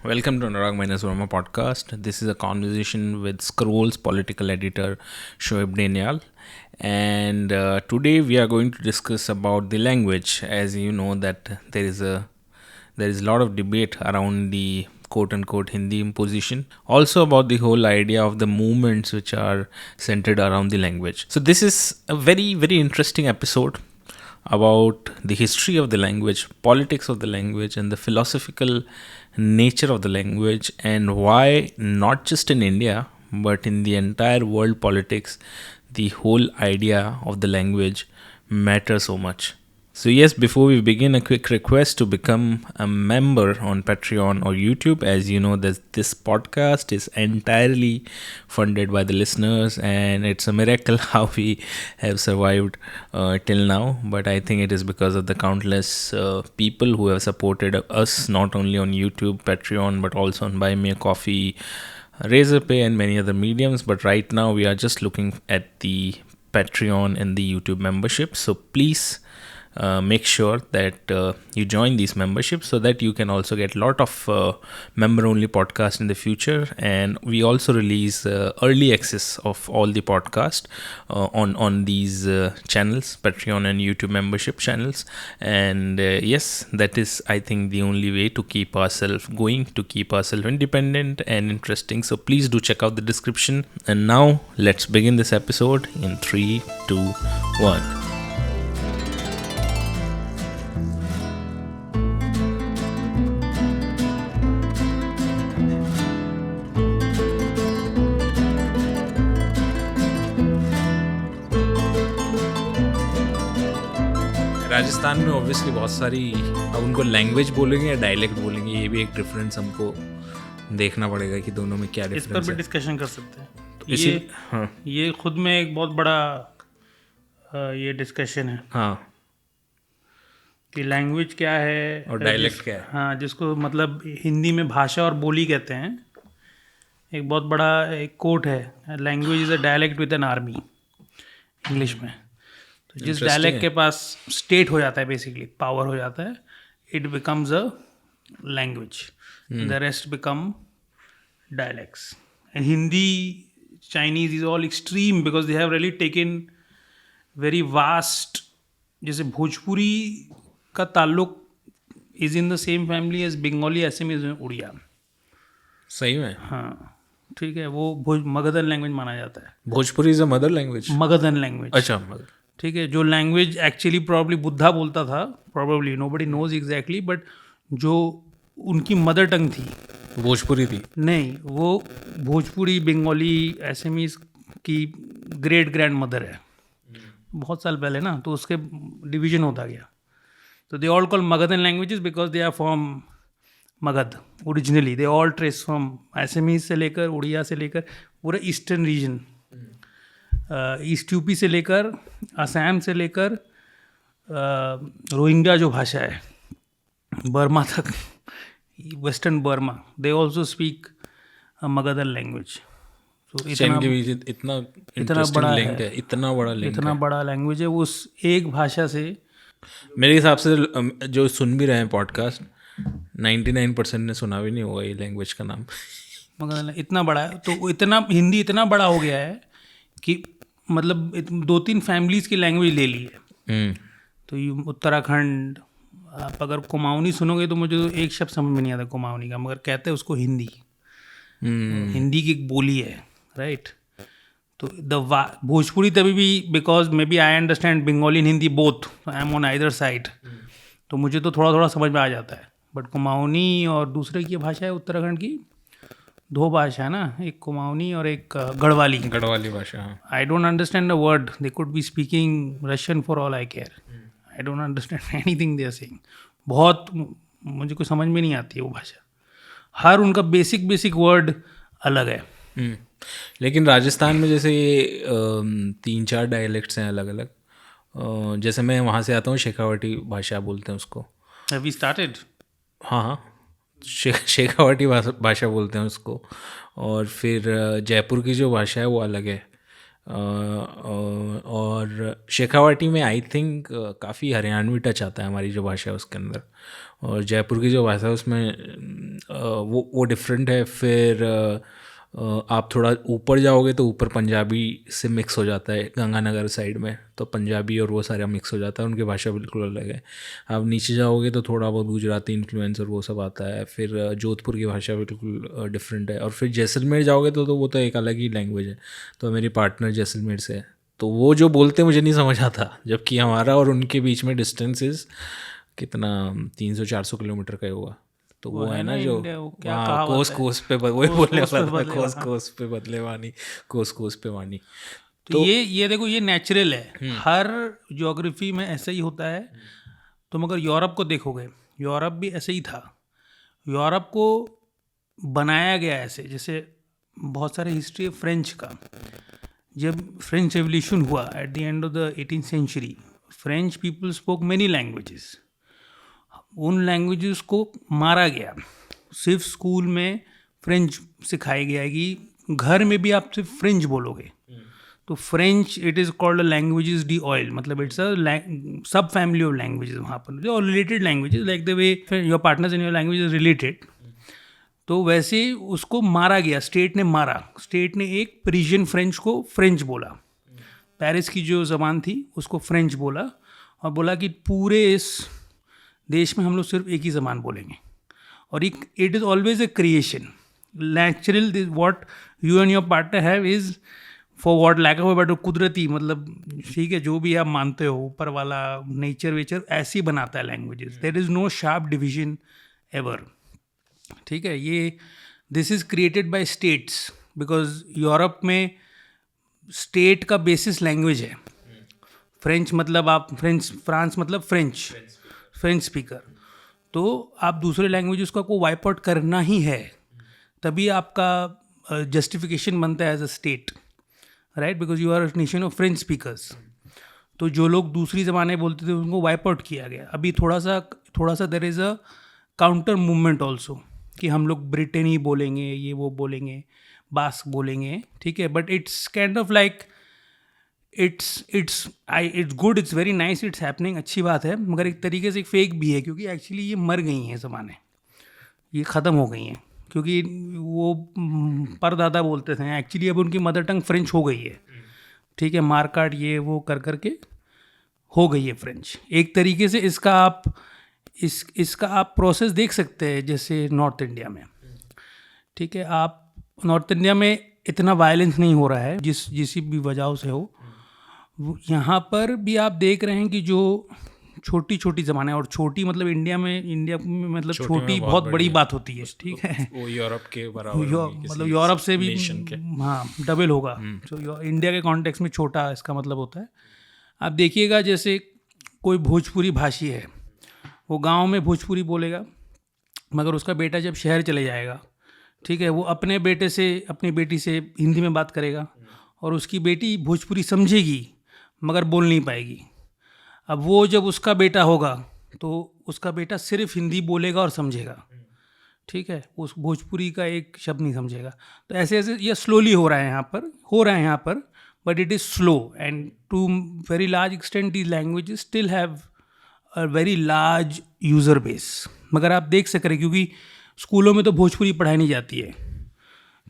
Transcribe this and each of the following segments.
Welcome to Anurag Minus Verma podcast. This is a conversation with Scroll's political editor Shoaib Daniel, and today we are going to discuss about the language. As you know, that there is a lot of debate around the quote unquote Hindi imposition, also about the whole idea of the movements which are centered around the language. So this is a very interesting episode about the history of the language, politics of the language, and the philosophical nature of the language, and why not just in India but in the entire world politics the whole idea of the language matters so much. So yes, before we begin, a quick request to become a member on Patreon or YouTube. As you know, this podcast is entirely funded by the listeners, and it's a miracle how we have survived till now. But I think it is because of the countless people who have supported us, not only on YouTube, Patreon, but also on Buy Me a Coffee, Razorpay, and many other mediums. But right now, we are just looking at the Patreon and the YouTube membership. So please make sure that you join these memberships so that you can also get a lot of member only podcasts in the future. And we also release early access of all the podcast on these channels, Patreon and YouTube membership channels. And yes, that is, I think, the only way to keep ourselves going, to keep ourselves independent and interesting. So please do check out the description. And now let's begin this episode in 3, 2, 1. Rajasthan में obviously बहुत सारी, अब उनको language बोलेंगे या dialect बोलेंगे, ये भी एक डिफरेंस हमको देखना पड़ेगा कि दोनों में क्या डिफरेंस है। इस पर भी डिस्कशन कर सकते हैं। तो ये खुद में एक बहुत बड़ा ये डिस्कशन है। हाँ, कि लैंग्वेज क्या है और डायलेक्ट क्या है। हाँ, जिसको मतलब हिंदी में भाषा और बोली कहते हैं। एक बहुत बड़ा एक कोट है, language is a dialect with an army, English में। तो जिस डायलेक्ट के पास स्टेट हो जाता है, बेसिकली पावर हो जाता है, it becomes a language, the rest become dialects. And Hindi, Chinese is all extreme because they have really taken very vast. जैसे भोजपुरी का ताल्लुक is in the same family as Bengali, Assamese, Oriya. सही में? हाँ, ठीक है। वो मगधन लैंग्वेज माना जाता है। Bhojpuri is a mother language. Magadhan language, अच्छा, मदर, ठीक है। जो लैंग्वेज एक्चुअली प्रॉब्ली बुद्धा बोलता था, probably nobody knows exactly, but जो उनकी मदर टंग थी भोजपुरी थी। नहीं, वो भोजपुरी, बंगाली, असमीज की ग्रेट ग्रैंड मदर है। बहुत साल पहले ना, तो उसके डिवीजन होता गया। तो they all call Magadhan languages because they are from Magadh originally. They all trace from Assamese से लेकर, उड़िया से लेकर, पूरा ईस्टर्न रीजन, ईस्ट यूपी से लेकर, असम से लेकर, रोहिंग्या जो भाषा है, बर्मा तक, western Burma, they also speak Magadhan language. तो इतना बड़ा लिंक है, इतना बड़ा लैंग्वेज है। उस एक भाषा से, मेरे हिसाब से जो सुन भी रहे हैं पॉडकास्ट, 99% ने सुना भी नहीं होगा ये लैंग्वेज का नाम। मगधन इतना बड़ा है। तो इतना हिंदी इतना बड़ा हो गया है कि मतलब 2-3 फैमिलीज की लैंग्वेज ले ली है। तो ये उत्तराखंड, आप अगर कुमाऊनी सुनोगे तो मुझे तो एक शब्द समझ में नहीं आता कुमाऊनी का, मगर कहते हैं उसको हिंदी। हिंदी की एक बोली है, राइट। तो भोजपुरी तभी भी, because maybe I understand Bengali and Hindi both, I am on either side, तो मुझे तो थोड़ा थोड़ा समझ में आ जाता है। बट कुमाऊनी और दूसरे की भाषा है उत्तराखंड की, 2 भाषा है ना, एक कुमाऊनी और एक गढ़वाली भाषा। I don't understand the word, they could be speaking Russian for all I care. I don't understand anything they are saying. बहुत मुझे कुछ समझ में नहीं आती है वो भाषा। हर उनका बेसिक वर्ड अलग है। लेकिन राजस्थान में जैसे ये 3-4 डायलेक्ट्स हैं अलग अलग। जैसे मैं वहाँ से आता हूँ, शेखावटी भाषा बोलते हैं उसको। Have we started? हाँ, शेखावटी भाषा बोलते हैं उसको। और फिर जयपुर की जो भाषा है वो अलग है, और शेखावाटी में आई थिंक काफ़ी हरियाणवी टच आता है हमारी जो भाषा है उसके अंदर, और जयपुर की जो भाषा है उसमें वो डिफरेंट है। फिर आप थोड़ा ऊपर जाओगे तो ऊपर पंजाबी से मिक्स हो जाता है, गंगानगर साइड में तो पंजाबी और वो सारा मिक्स हो जाता है, उनकी भाषा बिल्कुल अलग है। आप नीचे जाओगे तो थोड़ा बहुत गुजराती इन्फ्लुएंस और वो सब आता है। फिर जोधपुर की भाषा बिल्कुल डिफरेंट है। और फिर जैसलमेर जाओगे तो वो तो एक अलग ही लैंग्वेज है। तो मेरी पार्टनर जैसलमेर से है, तो वो जो बोलते मुझे नहीं समझ आता, जबकि हमारा और उनके बीच में डिस्टेंसेस कितना 300-400 किलोमीटर का ही होगा। तो वो है ना जो इंडिया, वो क्या हाँ, कहावत कोस है, कोस पे वही कोस बोलने कोस वाला पे था, बदले कोस वहाँ। कोस पे बदले वानी, कोस कोस पे वानी। तो ये देखो, ये नेचुरल है, हर ज्योग्राफी में ऐसा ही होता है। तुम अगर यूरोप को देखोगे, यूरोप भी ऐसे ही था। यूरोप को बनाया गया ऐसे, जैसे बहुत सारे हिस्ट्री है फ्रेंच का। जब फ्रेंच रेवोल्यूशन हुआ at the end of the 18th century, French people spoke many languages. उन लैंग्वेजेस को मारा गया। सिर्फ स्कूल में फ्रेंच सिखाया गया कि घर में भी आप सिर्फ फ्रेंच बोलोगे। तो French it is called languages D oil, मतलब इट्स अ सब फैमिली ऑफ लैंग्वेजेस वहाँ पर, और related languages like the way your partners in your language is related. तो वैसे उसको मारा गया, स्टेट ने मारा। स्टेट ने एक पेरिशियन फ्रेंच को फ्रेंच बोला, पेरिस की जो ज़बान थी उसको फ्रेंच बोला, और बोला कि पूरे इस देश में हम लोग सिर्फ एक ही ज़बान बोलेंगे। और it is always a creation natural, what you and your partner have is for what lack of but कुदरती, मतलब ठीक है, जो भी आप मानते हो ऊपर वाला नेचर वेचर ऐसे ही बनाता है languages. There is no sharp division ever. ठीक है, ये this is created by states, because Europe में स्टेट का बेसिस लैंग्वेज है। फ्रेंच मतलब आप फ्रांस मतलब फ्रेंच स्पीकर। तो आप दूसरे लैंग्वेजेस को आपको वाइप आउट करना ही है, तभी आपका जस्टिफिकेशन बनता है as a state, right, because you are a nation of French speakers. तो जो लोग दूसरी ज़बानें बोलते थे उनको वाइप आउट किया गया। अभी थोड़ा सा there is a counter movement also, कि हम लोग ब्रिटेनी बोलेंगे, ये वो बोलेंगे, बास्क बोलेंगे, ठीक है, but it's kind of like it's good, it's very nice, it's happening, अच्छी बात है, मगर एक तरीके से एक फेक भी है, क्योंकि एक्चुअली ये मर गई हैं ज़बानें, ये ख़त्म हो गई हैं। क्योंकि वो परदादा बोलते थे, एक्चुअली अब उनकी मदर टंग फ्रेंच हो गई है। ठीक है, मारकाट ये वो कर करके हो गई है फ्रेंच। एक तरीके से इसका आप प्रोसेस देख सकते हैं, जैसे नॉर्थ इंडिया में। ठीक है, आप नॉर्थ इंडिया में इतना वायलेंस नहीं हो रहा है, जिस भी वजह से हो। यहाँ पर भी आप देख रहे हैं कि जो छोटी छोटी ज़बानें, और छोटी मतलब इंडिया में मतलब छोटी बहुत बड़ी बात होती है, ठीक है, वो यूरोप के बराबर मतलब यूरोप से भी हाँ डबल होगा। तो इंडिया के कॉन्टेक्स्ट में छोटा इसका मतलब होता है। आप देखिएगा, जैसे कोई भोजपुरी भाषी है, वो गांव में भोजपुरी बोलेगा, मगर उसका बेटा जब शहर चले जाएगा, ठीक है, वो अपने बेटे से अपनी बेटी से हिंदी में बात करेगा, और उसकी बेटी भोजपुरी समझेगी मगर बोल नहीं पाएगी। अब वो जब उसका बेटा होगा तो उसका बेटा सिर्फ हिंदी बोलेगा और समझेगा, ठीक है, उस भोजपुरी का एक शब्द नहीं समझेगा। तो ऐसे ऐसे ये स्लोली हो रहा है यहाँ पर, but it is slow, and to very large extent these languages still have a very large user base. मगर आप देख सक रहे, क्योंकि स्कूलों में तो भोजपुरी पढ़ाई नहीं जाती है,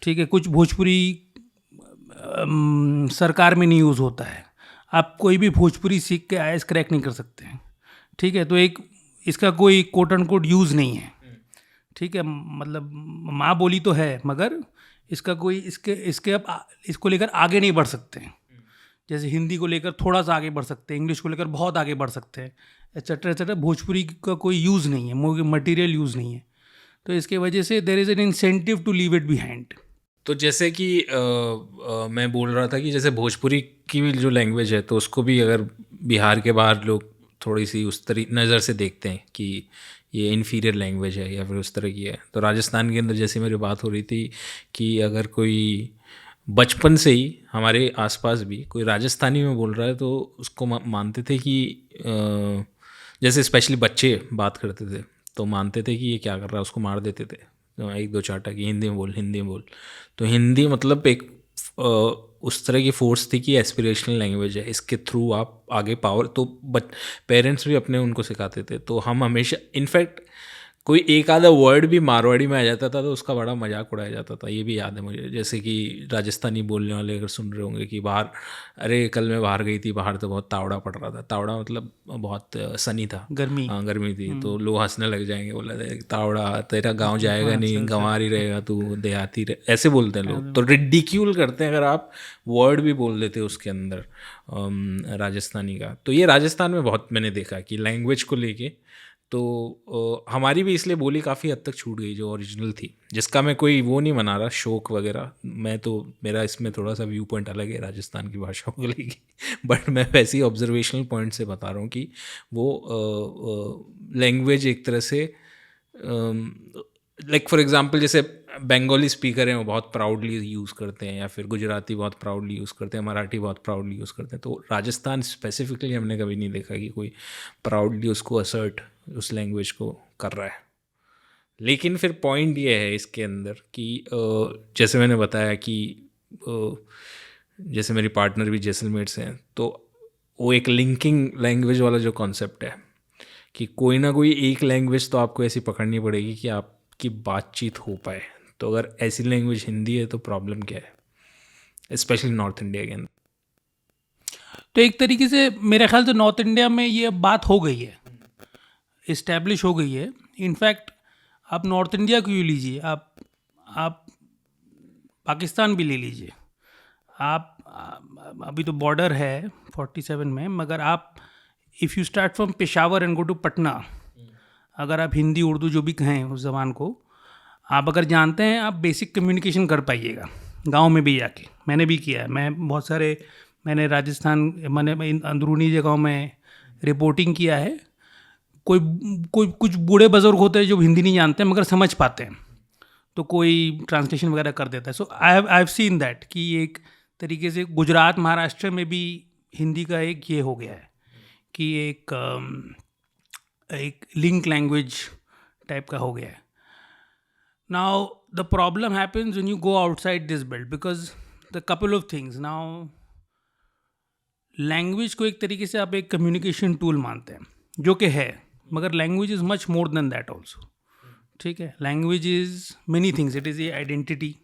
ठीक है, कुछ भोजपुरी सरकार में नहीं यूज़ होता है। आप कोई भी भोजपुरी सीख के आईएएस क्रैक नहीं कर सकते हैं, ठीक है। तो एक इसका कोई कोट एंड कोट यूज़ नहीं है, ठीक है, मतलब माँ बोली तो है, मगर इसका कोई इसके आप इसको लेकर आगे नहीं बढ़ सकते हैं। जैसे हिंदी को लेकर थोड़ा सा आगे बढ़ सकते हैं, इंग्लिश को लेकर बहुत आगे बढ़ सकते हैं, एक्सेट्रा एक्सेट्रा। भोजपुरी का कोई यूज़ नहीं है, मटेरियल यूज़ नहीं है। तो इसके वजह से there is an incentive to leave it behind. तो जैसे कि मैं बोल रहा था कि जैसे भोजपुरी की भी जो लैंग्वेज है, तो उसको भी अगर बिहार के बाहर लोग थोड़ी सी उस नज़र से देखते हैं कि ये इन्फीरियर लैंग्वेज है या फिर उस तरह की है, तो राजस्थान के अंदर जैसे मेरी बात हो रही थी कि अगर कोई बचपन से ही हमारे आसपास भी कोई राजस्थानी में बोल रहा है तो उसको मानते थे कि जैसे स्पेशली बच्चे बात करते थे तो मानते थे कि ये क्या कर रहा है, उसको मार देते थे, तो एक दो चाटा कि हिंदी में बोल। तो हिंदी मतलब एक उस तरह की फोर्स थी कि एस्पिरेशनल लैंग्वेज है, इसके थ्रू आप आगे पावर, तो बट पेरेंट्स भी अपने उनको सिखाते थे। तो हम हमेशा, इनफैक्ट कोई एक आधा वर्ड भी मारवाड़ी में आ जाता था तो उसका बड़ा मजाक उड़ाया जाता था। ये भी याद है मुझे, जैसे कि राजस्थानी बोलने वाले अगर सुन रहे होंगे कि बाहर, अरे कल मैं बाहर गई थी, बाहर तो बहुत तावड़ा पड़ रहा था। तावड़ा मतलब बहुत सनी था, गर्मी। हाँ गर्मी थी, तो लोग हंसने लग जाएंगे, बोला तावड़ा तेरा गांव जाएगा नहीं, गंवार ही रहेगा तू, देहाती ऐसे बोलते हैं लोग। तो रिडिक्यूल करते हैं अगर आप वर्ड भी बोल देते उसके अंदर राजस्थानी का। तो ये राजस्थान में बहुत मैंने देखा कि लैंग्वेज को लेके तो हमारी भी इसलिए बोली काफ़ी हद तक छूट गई जो ओरिजिनल थी, जिसका मैं कोई वो नहीं मना रहा, शौक वगैरह। मैं तो, मेरा इसमें थोड़ा सा व्यू पॉइंट अलग है राजस्थान की भाषाओं को लेके बट मैं वैसे ही ऑब्जर्वेशनल पॉइंट से बता रहा हूँ कि वो लैंग्वेज एक तरह से, लाइक फॉर एग्जांपल जैसे बंगाली स्पीकर हैं वो बहुत प्राउडली यूज़ करते हैं, या फिर गुजराती बहुत प्राउडली यूज़ करते हैं, मराठी बहुत प्राउडली यूज़ करते हैं। तो राजस्थान स्पेसिफिकली हमने कभी नहीं देखा कि कोई प्राउडली उसको असर्ट, उस लैंग्वेज को कर रहा है। लेकिन फिर पॉइंट ये है इसके अंदर कि जैसे मैंने बताया कि जैसे मेरी पार्टनर भी जैसलमेर से हैं, तो वो एक लिंकिंग लैंग्वेज वाला जो कॉन्सेप्ट है कि कोई ना कोई एक लैंग्वेज तो आपको ऐसी पकड़नी पड़ेगी कि आपकी बातचीत हो पाए। तो अगर ऐसी लैंग्वेज हिंदी है तो प्रॉब्लम क्या है, स्पेशली नॉर्थ इंडिया के अंदर। तो एक तरीके से मेरे ख्याल से नॉर्थ इंडिया में ये बात हो गई है, इस्टेब्लिश हो गई है। इनफैक्ट आप नॉर्थ इंडिया को लीजिए, आप पाकिस्तान भी ले लीजिए, आप अभी तो बॉर्डर है 47 में, मगर आप if you start from Peshawar and go to Patna, अगर आप हिंदी उर्दू जो भी कहें उस ज़बान को आप अगर जानते हैं, आप बेसिक कम्युनिकेशन कर पाइएगा गांव में भी जाके। मैंने भी किया है, मैं बहुत सारे, मैंने राजस्थान, मैंने अंदरूनी जगहों में रिपोर्टिंग किया है। कोई कुछ बूढ़े बुजुर्ग होते हैं जो हिंदी नहीं जानते मगर समझ पाते हैं, तो कोई ट्रांसलेशन वगैरह कर देता है। So I have seen that कि एक तरीके से गुजरात महाराष्ट्र में भी हिंदी का एक ये हो गया है कि एक लिंक लैंग्वेज टाइप का हो गया है। Now the problem happens when you go outside this belt, because the couple of things. Now language को एक तरीके से आप एक कम्युनिकेशन टूल मानते हैं, जो कि है, मगर language is much more than that also. ठीक है, language is many things, it is A identity.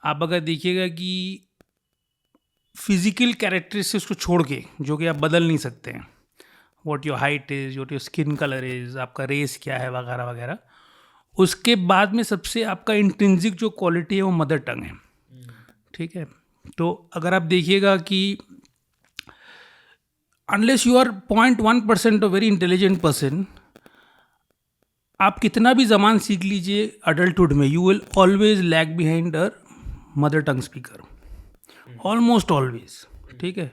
आप अगर देखिएगा कि फिजिकल कैरेक्टरिस्टिक्स को छोड़ के, जो कि आप बदल नहीं सकते हैं, what your height is, what your skin colour is, आपका रेस क्या है वगैरह वगैरह, उसके बाद में सबसे आपका इंट्रिंसिक जो क्वालिटी है वो मदर टंग है। ठीक है, तो अगर आप देखिएगा कि unless you are 0.1% very intelligent person, आप कितना भी ज़बान सीख लीजिए अडल्टहुड में, you will always lag behind a mother tongue speaker, almost always. ठीक है,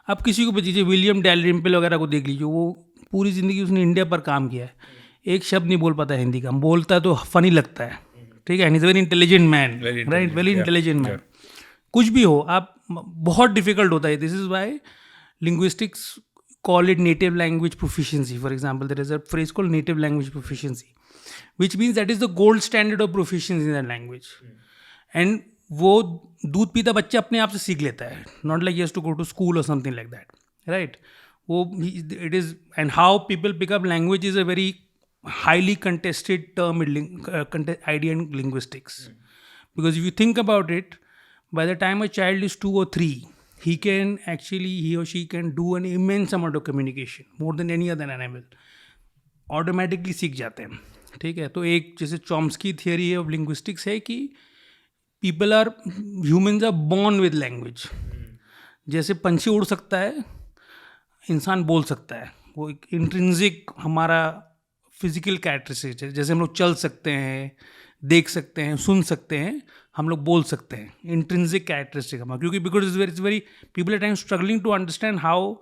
आप किसी को भी दीजिए, विलियम डैलरिम्पल वगैरह को देख लीजिए, वो पूरी ज़िंदगी उसने इंडिया पर काम किया है, एक शब्द नहीं बोल पाता हिंदी का, बोलता है तो फनी लगता है। ठीक है, and is very intelligent man, right, very intelligent man. कुछ भी हो, आप बहुत डिफिकल्ट होता है। This is why linguistics call it native language proficiency. For example, there is a phrase called native language proficiency, which means that is the gold standard of proficiency in that language. And वो दूध पीता बच्चा अपने आप से सीख लेता है, not like he has to go to school or something like that, right? वो it is, and how people pick up language is a very highly contested term in idea in linguistics. Because if you think about it, by the time a child is 2 or 3, he or she can do an immense amount of communication, more than any other animal. Automatically सीख जाते हैं। ठीक है, तो एक जैसे Chomsky theory of linguistics है कि humans are born with language. जैसे पंछी उड़ सकता है, इंसान बोल सकता है, वो एक इंट्रिंसिक हमारा फिजिकल कैरेक्टरिस्टिक्स है। जैसे हम लोग चल सकते हैं, देख सकते हैं, सुन सकते हैं, हम लोग बोल सकते हैं, इंट्रिंसिक कैरेक्टरिस्टिक हमारा, क्योंकि because it's very people are time struggling to understand how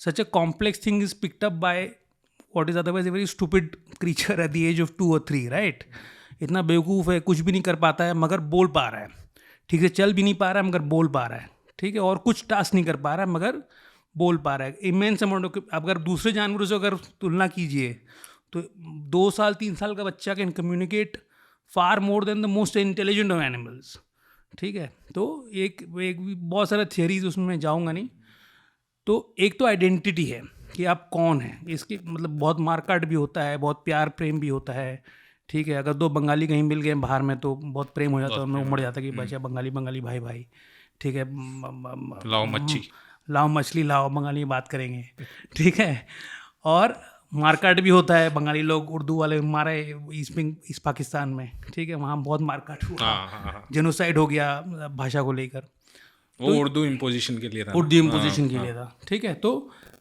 such a complex thing is picked up by what is otherwise a very stupid creature at the age of 2 or 3, right? इतना बेवकूफ़ है, कुछ भी नहीं कर पाता है मगर बोल पा रहा है, ठीक से चल भी नहीं पा रहा है मगर बोल पा रहा है, ठीक है, और कुछ टास्क नहीं कर पा रहा है मगर बोल पा रहा है। इमेंस अमाउंट ऑफ, अगर दूसरे जानवरों से अगर तुलना कीजिए तो 2 साल 3 साल का बच्चा can communicate far more than the most intelligent of animals. ठीक है। तो एक बहुत सारा थियरीज उसमें मैं जाऊँगा नहीं। तो एक तो आइडेंटिटी है कि आप कौन हैं, इसकी मतलब बहुत मारकाट भी होता है, बहुत प्यार प्रेम भी होता है, ठीक है। अगर दो बंगाली कहीं मिल गए बाहर में तो बहुत प्रेम हो जाता है, उनमें उमड़ जाता है कि बच्चा बंगाली बंगाली भाई भाई, ठीक है। लाओ मच्छी, लाओ मछली लाओ, बंगाली में बात करेंगे, ठीक है। और मारकाट भी होता है, बंगाली लोग उर्दू वाले मारे ईस्ट पाकिस्तान में, ठीक है। वहाँ बहुत मारकाट हुआ, जेनोसाइड हो गया भाषा को लेकर। वो उर्दू इम्पोजिशन के लिए था, उर्दू इम्पोजिशन के लिए था, ठीक है। तो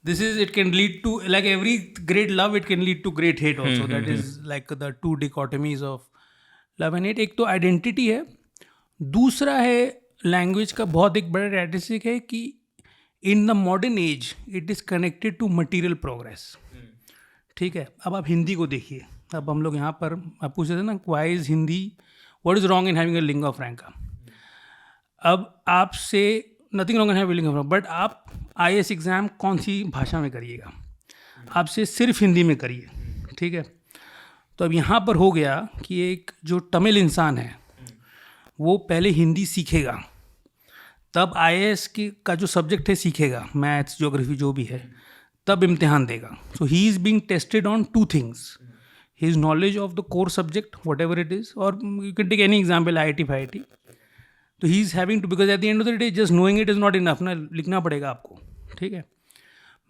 this is it can lead to like every great love, it can lead to great hate also. That is like the two dichotomies of love and hate. एक तो आइडेंटिटी है, दूसरा है लैंग्वेज का बहुत एक बड़ा कैरेक्टरिस्टिक है कि in the modern age it is connected to material progress, ठीक है। अब आप हिंदी को देखिए, अब हम लोग यहाँ पर आप पूछ रहे थे ना why is Hindi, what is wrong in having a lingua franca. अब आपसे nothing wrong in having lingua franca, but आप IAS एग्ज़ाम कौन सी भाषा में करिएगा, आपसे सिर्फ हिंदी में करिए, ठीक है। तो अब यहाँ पर हो गया कि एक जो तमिल इंसान है वो पहले हिंदी सीखेगा, तब IAS का जो सब्जेक्ट है सीखेगा, मैथ्स ज्योग्राफी जो भी है, तब इम्तिहान देगा। So he is being tested on two things, his knowledge of the core subject whatever it is, और you can take any example IIT FIIT। तो he is having to, because at the end of the day just knowing it is not enough ना, लिखना पड़ेगा आपको, ठीक है।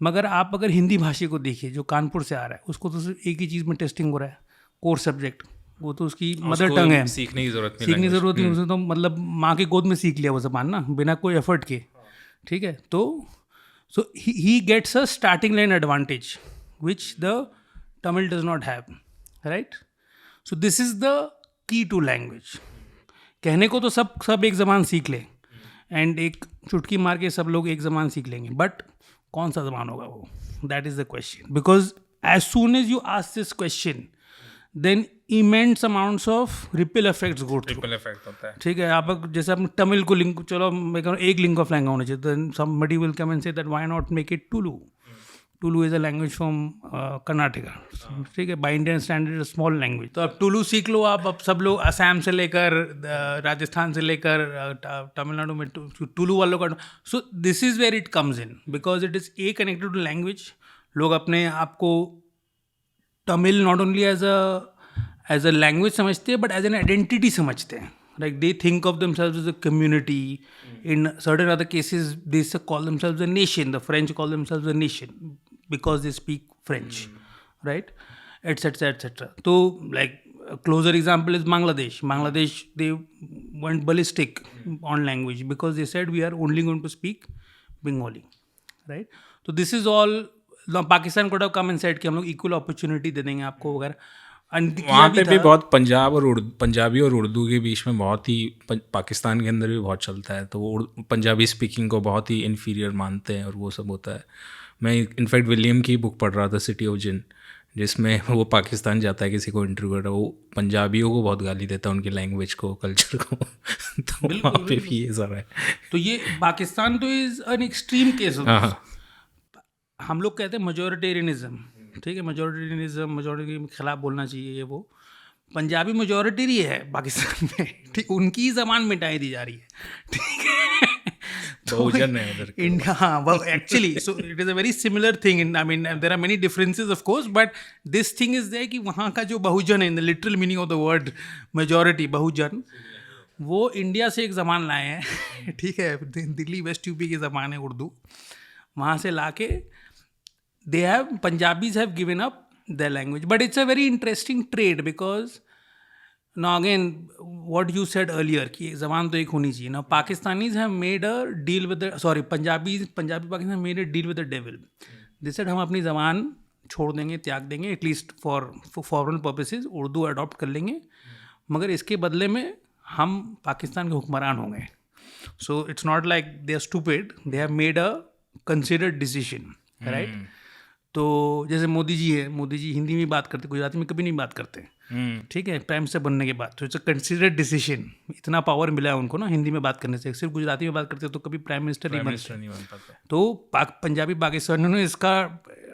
मगर आप अगर हिंदी भाषी को देखिए जो कानपुर से आ रहा है, उसको तो सिर्फ एक ही चीज़ में टेस्टिंग हो रहा है, कोर सब्जेक्ट, वो तो उसकी मदर टंग है, सीखने की ज़रूरत नहीं, उसे तो मतलब माँ की गोद में सीख लिया वो ज़बान ना, बिना कोई एफर्ट के, ठीक है। तो so he gets a starting line advantage which the Tamil does not have, right. So this is the key to language. कहने को तो सब एक ज़बान सीख ले, एंड एक चुटकी मार के सब लोग एक ज़बान सीख लेंगे, बट कौन सा ज़बान होगा वो, that is the question. Because as soon as you ask this question then immense amounts of ripple effects go through, ripple effect होता है, ठीक है। आप जैसे अपने तमिल को लिंक, चलो मैं कह रहा हूँ एक लिंक ऑफ लैंग्वेज होना चाहिए, then somebody will come and say that why not make it Tulu. Tulu is a language from Karnataka, ठीक है, by Indian standard small language. तो अब टुलू सीख लो आप, अब सब लोग असम से लेकर राजस्थान से लेकर तमिलनाडु में टुलू वालों का। So this is where it comes in, because it is a connected to language. लोग अपने आप को Tamil not only as a language समझते हैं, बट एज एन आइडेंटिटी समझते हैं। Like they think of themselves as a community. In certain other cases, they call themselves a nation. The French call themselves a nation because they speak French, right? Etc. etc. So, like a closer example is Bangladesh. Bangladesh, they went ballistic on language because they said we are only going to speak Bengali, right? So this is all. Now Pakistan could have come and said कि हम लोग equal opportunity दे देंगे आपको वगैरह। वहाँ पे भी बहुत पंजाबी और उर्दू के बीच में बहुत ही पाकिस्तान के अंदर भी बहुत चलता है, तो वो पंजाबी स्पीकिंग को बहुत ही इन्फीरियर मानते हैं और वो सब होता है। मैं इनफैक्ट विलियम की बुक पढ़ रहा था, सिटी ऑफ जिन, जिसमें वो पाकिस्तान जाता है किसी को इंटरव्यू कर रहा है, वो पंजाबियों को बहुत गाली देता है, उनकी लैंग्वेज को, कल्चर को। तो वहाँ पे भी ये सारा है। तो ये पाकिस्तान तो इज़ एन एक्सट्रीम केस। हम लोग कहते हैं मेजोरिटेरियनिज्म, ठीक है, मेजोरिटी के खिलाफ बोलना चाहिए, ये वो पंजाबी मेजोरिटी ही है पाकिस्तान में, ठीक, उनकी ज़बान मिटाई दी जा रही है, ठीक है। बहुजन है उधर इंडिया, हाँ, actually so it is a very similar thing. I mean there are many differences of course, but this thing is there कि वहाँ का जो बहुजन है, in the literal meaning of the word majority, Bahujan, वो इंडिया से एक ज़बान लाए हैं, ठीक है, दिल्ली वेस्ट यूपी की ज़बान है उर्दू, वहाँ से ला के Punjabis have given up their language. But it's a very interesting trade because now again, what you said earlier, कि ज़बान तो एक होनी चाहिए. Now Pakistanis have made a deal with Punjabi Pakistan have made a deal with the devil. They said हम अपनी ज़बान छोड़ देंगे, त्याग देंगे, at least for foreign purposes, Urdu adopt कर लेंगे, मगर इसके बदले में हम पाकिस्तान के हुक्मरान होंगे. So it's not like they are stupid. They have made a considered decision, right? तो जैसे मोदी जी है, मोदी जी हिंदी में बात करते, गुजराती में कभी नहीं बात करते, ठीक है, प्राइम मिनिस्टर बनने के बाद। तो इट्स अ कंसिडर्ड डिसीजन, इतना पावर मिला है उनको ना हिंदी में बात करने से। सिर्फ गुजराती में बात करते तो कभी प्राइम मिनिस्टर नहीं बन पाते। तो पंजाबी पाकिस्तान ने इसका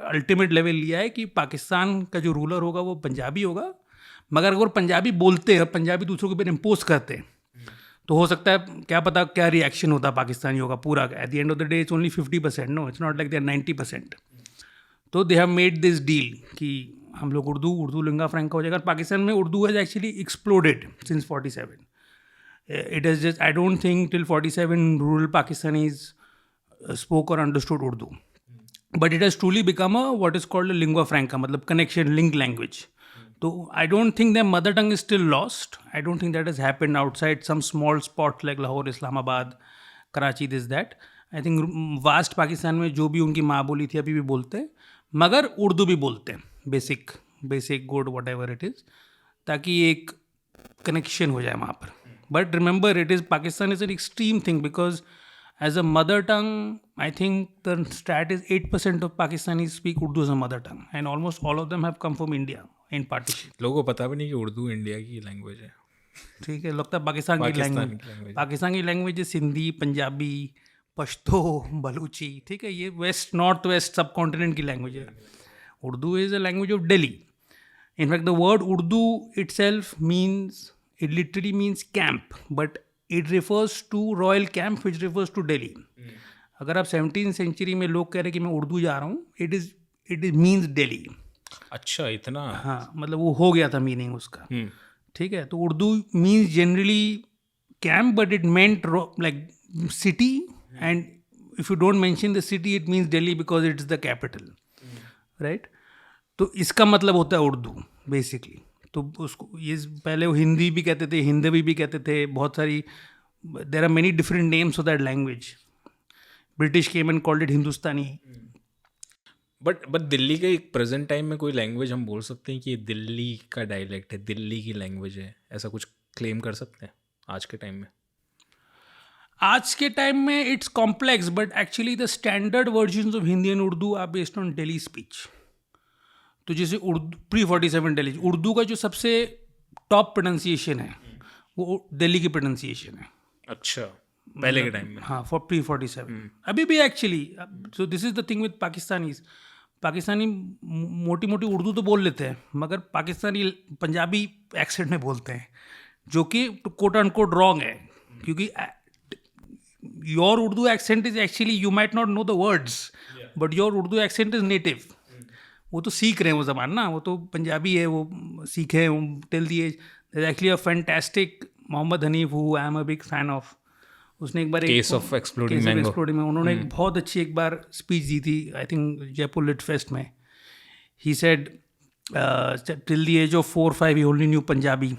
अल्टीमेट लेवल लिया है कि पाकिस्तान का जो रूलर होगा वो पंजाबी होगा, मगर अगर पंजाबी बोलते हैं, पंजाबी दूसरों के ऊपर इम्पोज करते हैं, तो हो सकता है क्या पता क्या रिएक्शन होता पाकिस्तानियों का पूरा। At the end of the day it's only 50%, no it's not like they are 90%। तो they have made this deal कि हम लोग उर्दू लिंगा फ्रैंका हो जाएगा। पाकिस्तान में Urdu has actually exploded since 47। It is just, I don't think till 47 rural Pakistanis spoke or understood Urdu. But it has truly become what is called a lingua franca, मतलब connection, link language. So I don't think their mother tongue is still lost. I don't think that has happened outside some small spots like Lahore, Islamabad, Karachi, this, that. I think vast Pakistan में जो भी उनकी माँ बोली थी अभी भी बोलते हैं, मगर उर्दू भी बोलते हैं, basic good what ever it is, ताकि एक कनेक्शन हो जाए वहाँ पर. But remember, Pakistan is an extreme thing because as a mother tongue, I think the stat is 8% of Pakistanis speak Urdu as a mother tongue, and almost all of them have come from India in partition. लोगों को पता भी नहीं कि Urdu India की language है. ठीक है, लगता है पाकिस्तान की लैंग्वेज. पाकिस्तान की लैंग्वेज है सिंधी, पंजाबी, पश्तो, बलूची. ठीक है, ये वेस्ट नॉर्थ वेस्ट सब कॉन्टिनेंट की लैंग्वेज है. Urdu is a language of Delhi. In fact the word Urdu itself means, it literally means camp, but it refers to royal camp, which refers to Delhi. अगर आप 17th century में लोग कह रहे हैं कि मैं उर्दू जा रहा हूँ, it means Delhi. अच्छा, इतना. हाँ, मतलब वो हो गया था मीनिंग उसका. ठीक है, तो Urdu means generally camp, but it meant like city, and if you don't mention the city it means Delhi because it's the capital, right. तो इसका मतलब होता है उर्दू बेसिकली. तो उसको ये पहले वो हिंदी भी कहते थे, हिंदवी भी कहते थे, बहुत सारी, there are many different names of that language. British came and called it Hindustani. But Delhi के एक प्रेजेंट टाइम में कोई लैंग्वेज हम बोल सकते हैं कि ये दिल्ली का डायलेक्ट है, दिल्ली की लैंग्वेज है, ऐसा कुछ क्लेम कर सकते हैं आज के टाइम में? आज के टाइम में it's complex, but actually the standard versions of Hindi and Urdu are based on Delhi speech. तो जैसे उर्दू pre-47 दिल्ली, उर्दू का जो सबसे टॉप प्रोनाउंसिएशन है वो दिल्ली की प्रोनाउंसिएशन है. अच्छा, पहले के टाइम में. हाँ, फॉर pre-47. अभी भी actually. So this is the thing with Pakistani मोटी मोटी उर्दू तो बोल लेते हैं, मगर पाकिस्तानी पंजाबी एक्सेंट में बोलते हैं, जो कि कोट एंड कोट रॉन्ग है. क्योंकि your Urdu accent is actually, you might not know the words, but your Urdu accent is native. वो तो सीख रहे हैं वो ज़बान ना, वो तो पंजाबी है, वो सीखे हैं till the age. There actually a fantastic Mohammed Hanif who I am a big fan of. उसने एक बार केस ऑफ एक्सप्लोडिंग मैंगो में उन्होंने एक बहुत अच्छी एक बार स्पीच दी थी, I think Jaipur lit fest में. He said till the age of 4-5 he only knew Punjabi.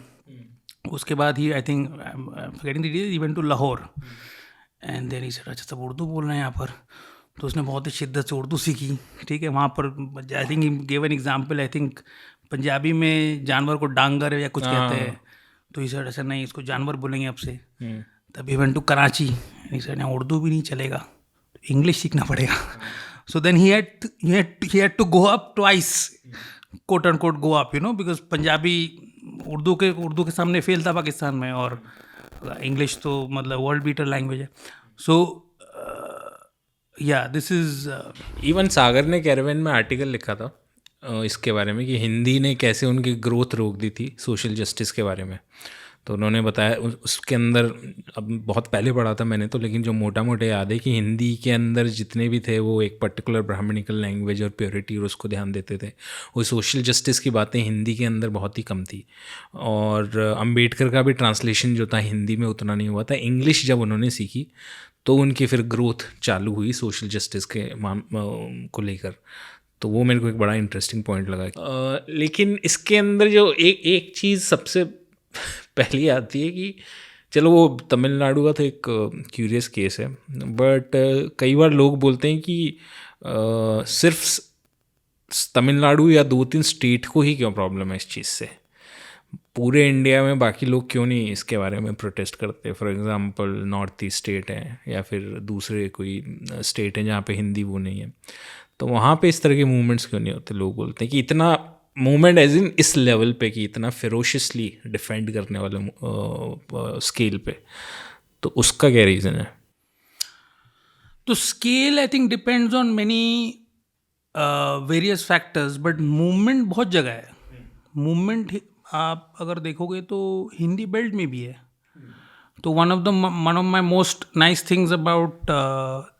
उसके बाद he I think getting the days he went to Lahore, and then he said अच्छा सब उर्दू बोल रहे हैं यहाँ पर. तो उसने बहुत ही शिद्दत से उर्दू सीखी. ठीक है, वहाँ पर आई think he give an example, I think Punjabi में जानवर को डांगर या कुछ कहते हैं. तो इस ऐसा नहीं, इसको जानवर बोलेंगे अब से. तभी वेंट टू कराची, नहीं उर्दू भी नहीं चलेगा, इंग्लिश सीखना पड़ेगा. So then he had to go up twice, quote and quote go up, you know, because Punjabi Urdu के सामने फेल था पाकिस्तान में, और इंग्लिश तो मतलब वर्ल्ड बीटर लैंग्वेज है. सो या दिस इज इवन सागर ने कैरेवन में आर्टिकल लिखा था इसके बारे में कि हिंदी ने कैसे उनकी ग्रोथ रोक दी थी सोशल जस्टिस के बारे में. तो उन्होंने बताया उसके अंदर, अब बहुत पहले पढ़ा था मैंने तो, लेकिन जो मोटा मोटे याद है कि हिंदी के अंदर जितने भी थे वो एक पर्टिकुलर ब्राह्मणिकल लैंग्वेज और प्योरिटी और उसको ध्यान देते थे. वो सोशल जस्टिस की बातें हिंदी के अंदर बहुत ही कम थी. और अम्बेडकर का भी ट्रांसलेशन जो था हिंदी में उतना नहीं हुआ था. इंग्लिश जब उन्होंने सीखी तो उनकी फिर ग्रोथ चालू हुई सोशल जस्टिस के को लेकर. तो वो मेरे को एक बड़ा इंटरेस्टिंग पॉइंट लगा. लेकिन इसके अंदर जो एक चीज़ सबसे पहली आती है कि चलो वो तमिलनाडु का तो एक क्यूरियस केस है, बट कई बार लोग बोलते हैं कि सिर्फ तमिलनाडु या 2-3 स्टेट को ही क्यों प्रॉब्लम है इस चीज़ से, पूरे इंडिया में बाकी लोग क्यों नहीं इसके बारे में प्रोटेस्ट करते. For example north east state है या फिर दूसरे कोई स्टेट है जहाँ पे हिंदी वो नहीं है, तो वहाँ पे इस तरह के मूवमेंट्स क्यों नहीं होते. लोग बोलते हैं कि इतना मूवमेंट एज इन इस लेवल पे, कि इतना फेरोशियसली डिफेंड करने वाले स्केल पे, तो उसका क्या रीज़न है? तो scale I think depends on many various factors, but movement बहुत जगह है. मूवमेंट आप अगर देखोगे तो हिंदी बेल्ट में भी है. तो one of my most nice things about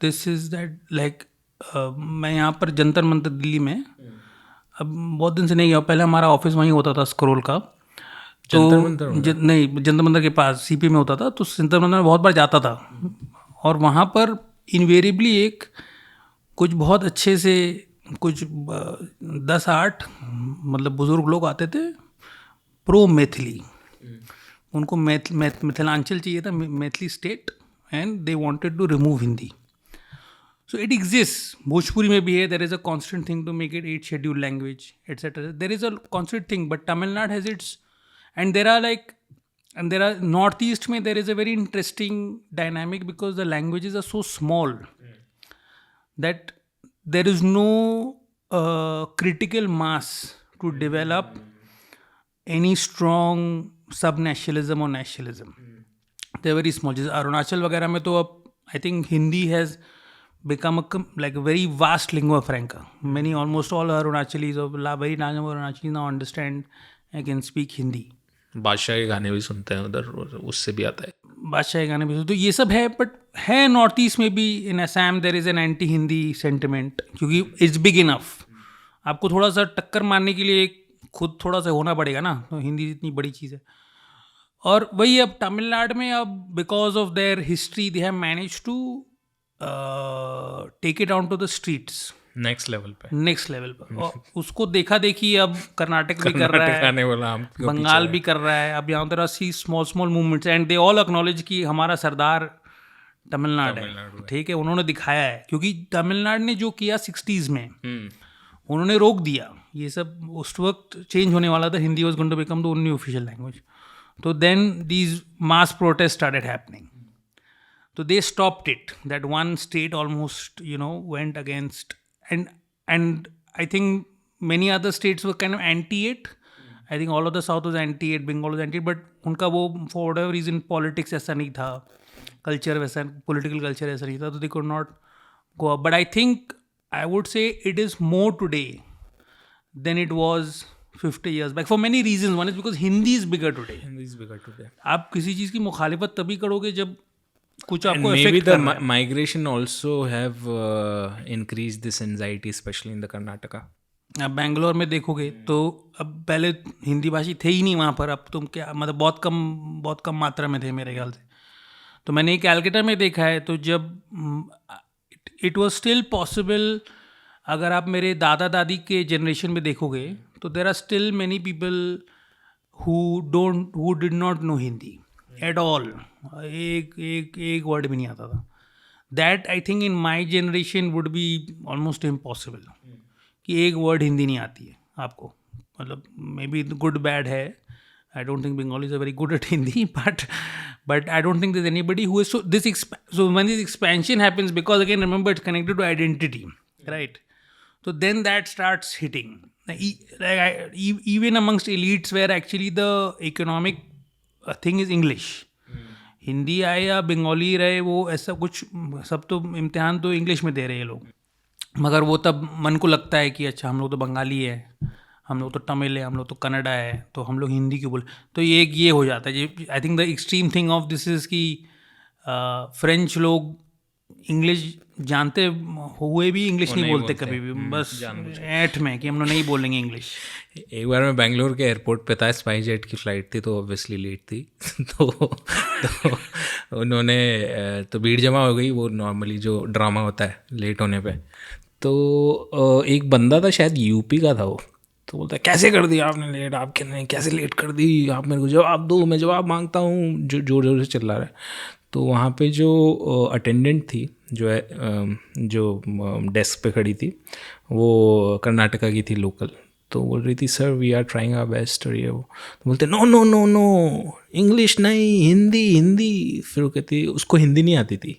this is that like मैं यहाँ पर जंतर मंतर दिल्ली में अब बहुत दिन से नहीं गया, पहले हमारा ऑफिस वहीं होता था स्क्रोल का, तो नहीं जंतर मंतर के पास सीपी में होता था, तो जंतर मंतर में बहुत बार जाता था और वहाँ पर इनवेरियबली एक कुछ बहुत अच्छे से कुछ 10-8 मतलब बुजुर्ग लोग आते थे प्रो मैथिली, उनको मिथिलांचल चाहिए था, Maithili state, and they wanted to remove Hindi. So it exists. Bhojpuri में भी है. There is a constant thing to make it 8th scheduled language, etc. There is a constant thing, but Tamil Nadu has its, and there are Northeast में there is a very interesting dynamic because the languages are so small that there is no critical mass to develop any strong sub-nationalism or nationalism. They are very small. जैसे अरुणाचल वगैरह में तो अब I think Hindi has become like a very vast lingua franca. Many, almost all Arunachalis or very large number of Arunachalis now understand and can speak Hindi. बादशाह के गाने भी सुनते हैं उधर, उससे भी आता है. बादशाह के गाने भी सुनते, तो ये सब है. बट है नॉर्थ ईस्ट में भी, in Assam there is an anti Hindi sentiment, क्योंकि इट्स बिग इनफ. आपको थोड़ा सा टक्कर मारने के लिए खुद थोड़ा सा होना पड़ेगा ना, तो हिंदी इतनी बड़ी चीज़ है. और वही अब तमिलनाडु में अब because of their history they have manage to take it down to the streets, next level पर. और उसको देखा देखी अब कर्नाटक भी कर रहा है, बंगाल भी कर रहा है. अब यहाँ तरह सी small movements, and they all acknowledge कि हमारा सरदार तमिलनाडु है. ठीक है, उन्होंने दिखाया है, क्योंकि तमिलनाडु ने जो किया 60s में, उन्होंने रोक दिया ये सब. उस वक्त चेंज होने वाला था, Hindi was going to become the only official language. तो then these mass protest started happening. So they stopped it. That one state almost, went against, and I think many other states were kind of anti it. I think all of the South was anti it, Bengal was anti it, but उनका वो for whatever reason politics ऐसा नहीं था, culture वैसा, political culture ऐसा नहीं था, तो they could not go up. But I think I would say it is more today than it was 50 years back for many reasons. One is because Hindi is bigger today. आप किसी चीज़ की मुखालिफत तभी करोगे जब कुछ आपको इफेक्ट कर रहा है. Migration also have increase this anxiety, specially in the Karnataka. आप बेंगलोर में देखोगे तो अब पहले हिंदी भाषी थे ही नहीं वहाँ पर. अब तुम क्या मतलब बहुत कम मात्रा में थे मेरे ख्याल से. तो मैंने कैलकाटा में देखा है, तो जब इट वाज स्टिल पॉसिबल, अगर आप मेरे दादा दादी के जनरेशन में देखोगे तो there are still many people who did not know Hindi at all. एक वर्ड भी नहीं आता था. That I think in my generation would be almost impossible कि एक वर्ड हिंदी नहीं आती है आपको. मतलब मे बी गुड बैड है. I don't think Bengali is a very good at Hindi, but I don't think this anybody who is so when this expansion happens, because again remember it's connected to identity, right? So then that starts hitting. Even amongst elites where actually the economic thing is English. Hindi आए या बंगाली रहे, वो ऐसा कुछ, सब तो इम्तिहान तो इंग्लिश में दे रहे हैं लोग. मगर वो तब मन को लगता है कि अच्छा हम लोग तो बंगाली है, हम लोग तो तमिल है, हम लोग तो कन्नड़ा है, तो हम लोग हिंदी क्यों बोले. तो ये हो जाता है. आई think the extreme thing of this is कि फ्रेंच लोग इंग्लिश जानते हुए भी इंग्लिश नहीं बोलते कभी भी, बस ऐठ में कि हम लोग नहीं बोलेंगे इंग्लिश. एक बार मैं बेंगलोर के एयरपोर्ट पे था, स्पाइस जेट की फ़्लाइट थी, तो ऑब्वियसली लेट थी. तो उन्होंने तो भीड़ जमा हो गई, वो नॉर्मली जो ड्रामा होता है लेट होने पे. तो एक बंदा था, शायद यूपी का था वो, तो बोलता है कैसे कर दिया आपने लेट, आप कैसे लेट कर दी, आप मेरे को जवाब दो, मैं जवाब मांगता हूँ, जो जोर जोर से चिल्ला रहा है. तो वहाँ पे जो अटेंडेंट थी, जो डेस्क पे खड़ी थी, वो कर्नाटका की थी, लोकल. तो बोल रही थी sir we are trying our best, और ये वो. तो बोलते no no no no English नहीं, हिंदी. फिर वो कहती, उसको हिंदी नहीं आती थी,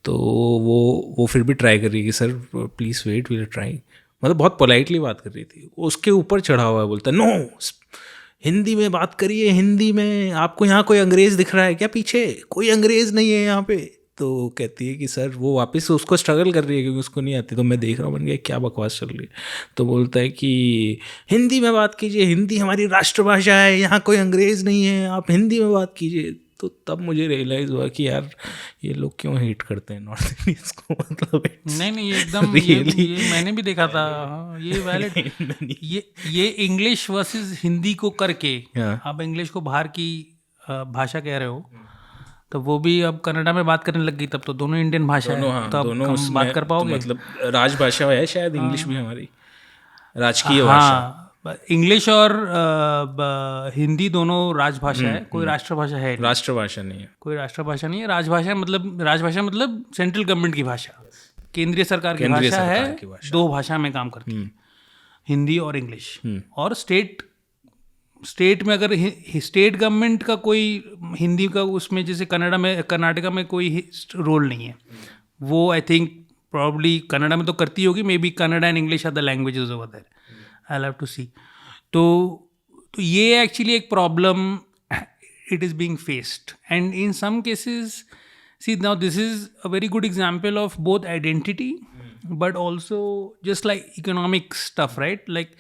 तो वो फिर भी ट्राई कर रही है कि sir please wait we are trying. मतलब बहुत पोलाइटली बात कर रही थी. उसके ऊपर चढ़ा हुआ है, बोलता नो हिंदी में बात करिए, हिंदी में. आपको यहाँ कोई अंग्रेज़ दिख रहा है क्या पीछे? कोई अंग्रेज़ नहीं है यहाँ पे. तो कहती है कि सर, वो वापस उसको स्ट्रगल कर रही है क्योंकि उसको नहीं आती. तो मैं देख रहा हूँ, बन गया क्या बकवास चल रही है. तो बोलता है कि हिंदी में बात कीजिए, हिंदी हमारी राष्ट्रभाषा है, यहाँ कोई अंग्रेज़ नहीं है, आप हिंदी में बात कीजिए. तो तब मुझे रियलाइज़ हुआ कि यार ये लोग क्यों हेट करते हैं नॉर्थ इंडियंस को, मतलब नहीं ये एकदम ये मैंने भी देखा था। हाँ, ये वैलिड। ये इंग्लिश वर्सेस हिंदी को करके आप इंग्लिश को बाहर की भाषा कह रहे हो, तो वो भी अब कनाडा में बात करने लग गई, तब तो दोनों इंडियन भाषा है, तो अब हम बात कर पाओगे। मतलब राजभाषा है शायद इंग्लिश भी हमारी राजकीय भाषा। हाँ, इंग्लिश और हिंदी दोनों राजभाषा है, कोई राष्ट्रभाषा है नहीं। राष्ट्रभाषा नहीं है, कोई राष्ट्रभाषा नहीं है। राजभाषा मतलब सेंट्रल गवर्नमेंट की भाषा, केंद्रीय सरकार की भाषा है। दो भाषा में काम करती है, हिंदी और इंग्लिश। और स्टेट में अगर स्टेट गवर्नमेंट का कोई हिंदी का उसमें, जैसे कर्नाटका में कोई रोल नहीं है, वो आई थिंक प्रॉब्ली कनाडा में तो करती होगी, maybe Canada and English are the languages over there, I have to see. तो ये एक्चुअली एक problem, it is being faced and in some cases, see now this is a very good example of both identity but also just like economic stuff, right? Like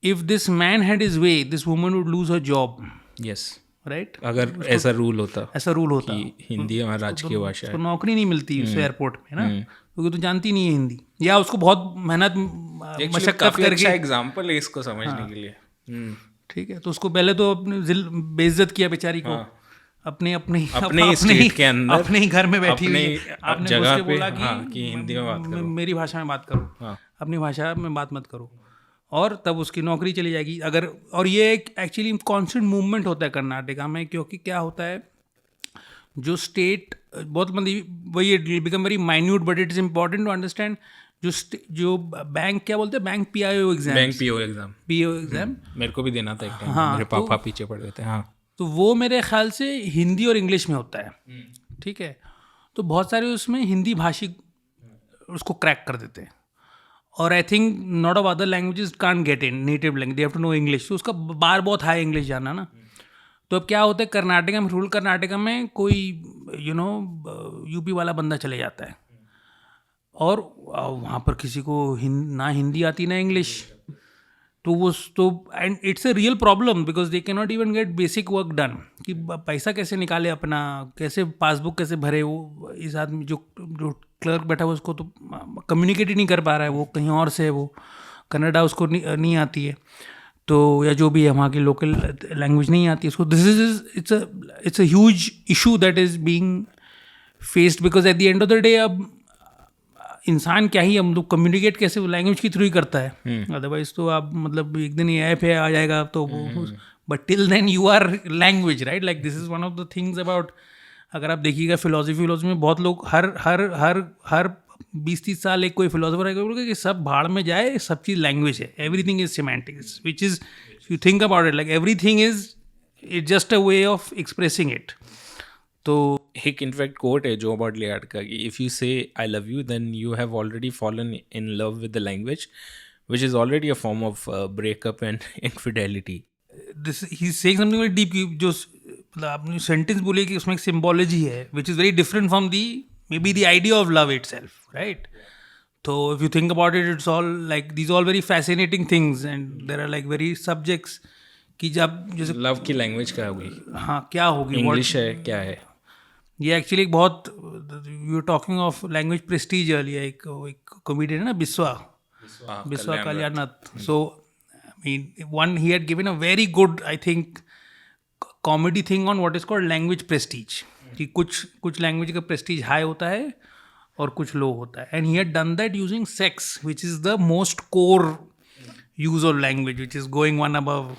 if this man had his way, this woman would lose her job. Yes. Right? अगर ऐसा rule होता कि हिंदी हमारी राजकीय भाषा है, तो नौकरी नहीं मिलती उस एयरपोर्ट में ना, क्योंकि तो जानती नहीं है हिंदी, या उसको बहुत मेहनत मशक्कत करके। अच्छा एग्जांपल है इसको समझने के लिए। ठीक है, तो उसको पहले तो अपने बेइज्जत किया बेचारी को, अपने स्टेट के अंदर, अपने ही घर में बैठी हुई, आपने जगह पे बोला कि हिंदी में बात करो, मेरी भाषा में बात करो, अपनी भाषा में बात मत करो, और तब उसकी नौकरी चली जाएगी अगर। और ये एक एक्चुअली कॉन्स्टेंट मूवमेंट होता है कर्नाटका में, क्योंकि क्या होता है, जो स्टेट बहुत मतलब वही become very minute, but it is important to understand. जो बैंक क्या बोलते हैं, बैंक पीओ एग्जाम मेरे को भी देना था एक टाइम। हाँ, मेरे पापा पीछे पड़ गए थे। हाँ, तो वो मेरे ख्याल से हिंदी और इंग्लिश में होता है। ठीक है, तो बहुत सारे उसमें हिंदी भाषी उसको क्रैक कर देते हैं, और I think not of other languages can't get in native language, they have to know English, तो उसका बार बहुत हाई इंग्लिश जाना ना। तो अब क्या होता है, कर्नाटका में, रूरल कर्नाटका में कोई यूपी वाला बंदा चले जाता है, और वहाँ पर किसी को ना हिंदी आती ना इंग्लिश, तो and it's a real problem, because they can not even get basic work done, कि पैसा कैसे निकाले अपना, कैसे पासबुक कैसे भरे। वो इस आदमी जो क्लर्क बैठा हुआ उसको तो कम्युनिकेट ही नहीं कर पा रहा है, वो कहीं और से है, वो कन्नड़ा उसको नहीं आती है, तो या जो भी है वहाँ की लोकल लैंग्वेज नहीं आती है उसको। This is it's a huge issue that is being faced, because at the end of the day अब इंसान क्या ही, हम लोग कम्युनिकेट कैसे लैंग्वेज के थ्रू ही करता है, अदरवाइज तो आप मतलब एक दिन ये ऐप है आ जाएगा तो वो, but till then you are language, right? Like this is one of the things about, अगर आप देखिएगा फिलोसफी में बहुत लोग हर 20-30 साल एक कोई फिलोसफर है कि सब भाड़ में जाए, सब चीज़ लैंग्वेज है, everything is semantics, which is you think about it, like everything is just a way of expressing it. तो एक इनफैक्ट कोट है जो अबाउट लियार्ड का, कि if you say I love you then you have already fallen in love with the language which is already a form of breakup and infidelity. This he is saying something very deep, जो मतलब आपने sentence बोले कि उसमें एक symbology है which is very different from the maybe the idea of love itself, right? तो if you think about it, it's all like these all very fascinating things and there are like very subjects कि जब जैसे love की language क्या होगी, हाँ क्या होगी, इंग्लिश है क्या है। ये एक्चुअली एक बहुत, you are talking of language Prestige earlier, एक कॉमेडियन है ना बिस्वा कल्याणनाथ, सो I mean one he had given a very good I think comedy thing on what is called language Prestige, कि कुछ लैंग्वेज का प्रेस्टीज हाई होता है और कुछ लो होता है, and he had done that using sex which is the most core use of language which is going one above.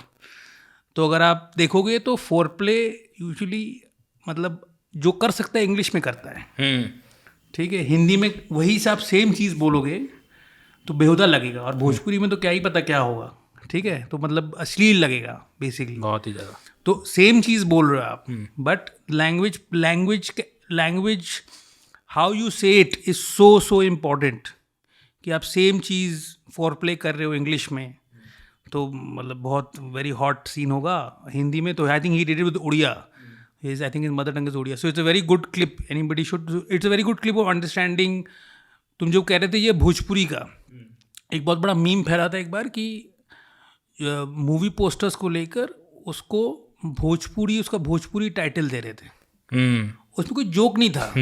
तो अगर आप देखोगे तो फोर प्ले यूजुअली मतलब जो कर सकता है इंग्लिश में करता है, ठीक है, हिंदी में वही से आप सेम चीज़ बोलोगे तो बेहुदा लगेगा, और भोजपुरी में तो क्या ही पता क्या होगा, ठीक है, तो मतलब अश्लील लगेगा बेसिकली, बहुत ही ज़्यादा। तो सेम चीज़ बोल रहे हो आप, बट लैंग्वेज हाउ यू से इट इज़ सो इम्पॉर्टेंट, कि आप सेम चीज़ फोर प्ले कर रहे हो इंग्लिश में तो मतलब बहुत वेरी हॉट सीन होगा, हिंदी में तो I think he did it with Odia, I think his mother tongue is Odia. So it's a very good clip. Anybody should. It's a very good clip of understanding. तुम जो कह रहे थे ये भोजपुरी का एक बहुत बड़ा मीम फैला था एक बार, कि मूवी पोस्टर्स को लेकर उसको भोजपुरी, उसका भोजपुरी टाइटल दे रहे थे, उसमें कोई जोक नहीं था,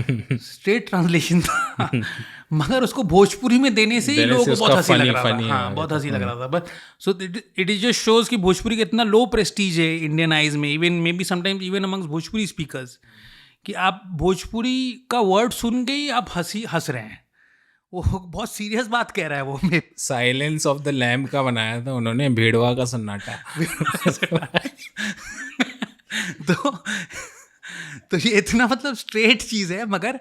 स्ट्रेट ट्रांसलेशन था, मगर उसको भोजपुरी में देने से ही लोगों को बहुत हंसी लग रहा था। हाँ, बहुत हंसी लग रहा था। But so it is just shows कि भोजपुरी का इतना लो प्रेस्टीज है इंडियन आइज में, even may be sometimes even amongst Bhojpuri speakers, कि आप भोजपुरी का वर्ड सुन के ही आप हंस रहे हैं। वो बहुत सीरियस बात कह रहा है वो। साइलेंस ऑफ द लैम्ब का बनाया था उन्होंने, भेड़वा का सन्नाटा। तो ये इतना मतलब स्ट्रेट चीज है, मगर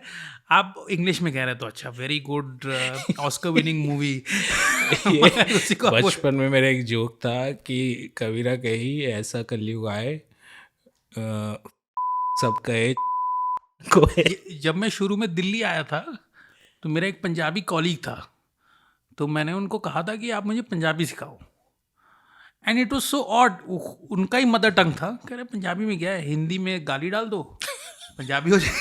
आप इंग्लिश में कह रहे हैं तो अच्छा, very good, Oscar winning movie. बचपन में मेरा एक जोक था कि कबीरा कही ऐसा कलयुग आए, सब कहे को। जब मैं शुरू में दिल्ली आया था तो मेरा एक पंजाबी कॉलीग था, तो मैंने उनको कहा था कि आप मुझे पंजाबी सिखाओ, and it was so odd. उनका ही मदर टंग था, कह रहे पंजाबी में क्या है, हिंदी में गाली डाल दो, पंजाबी हो जाए।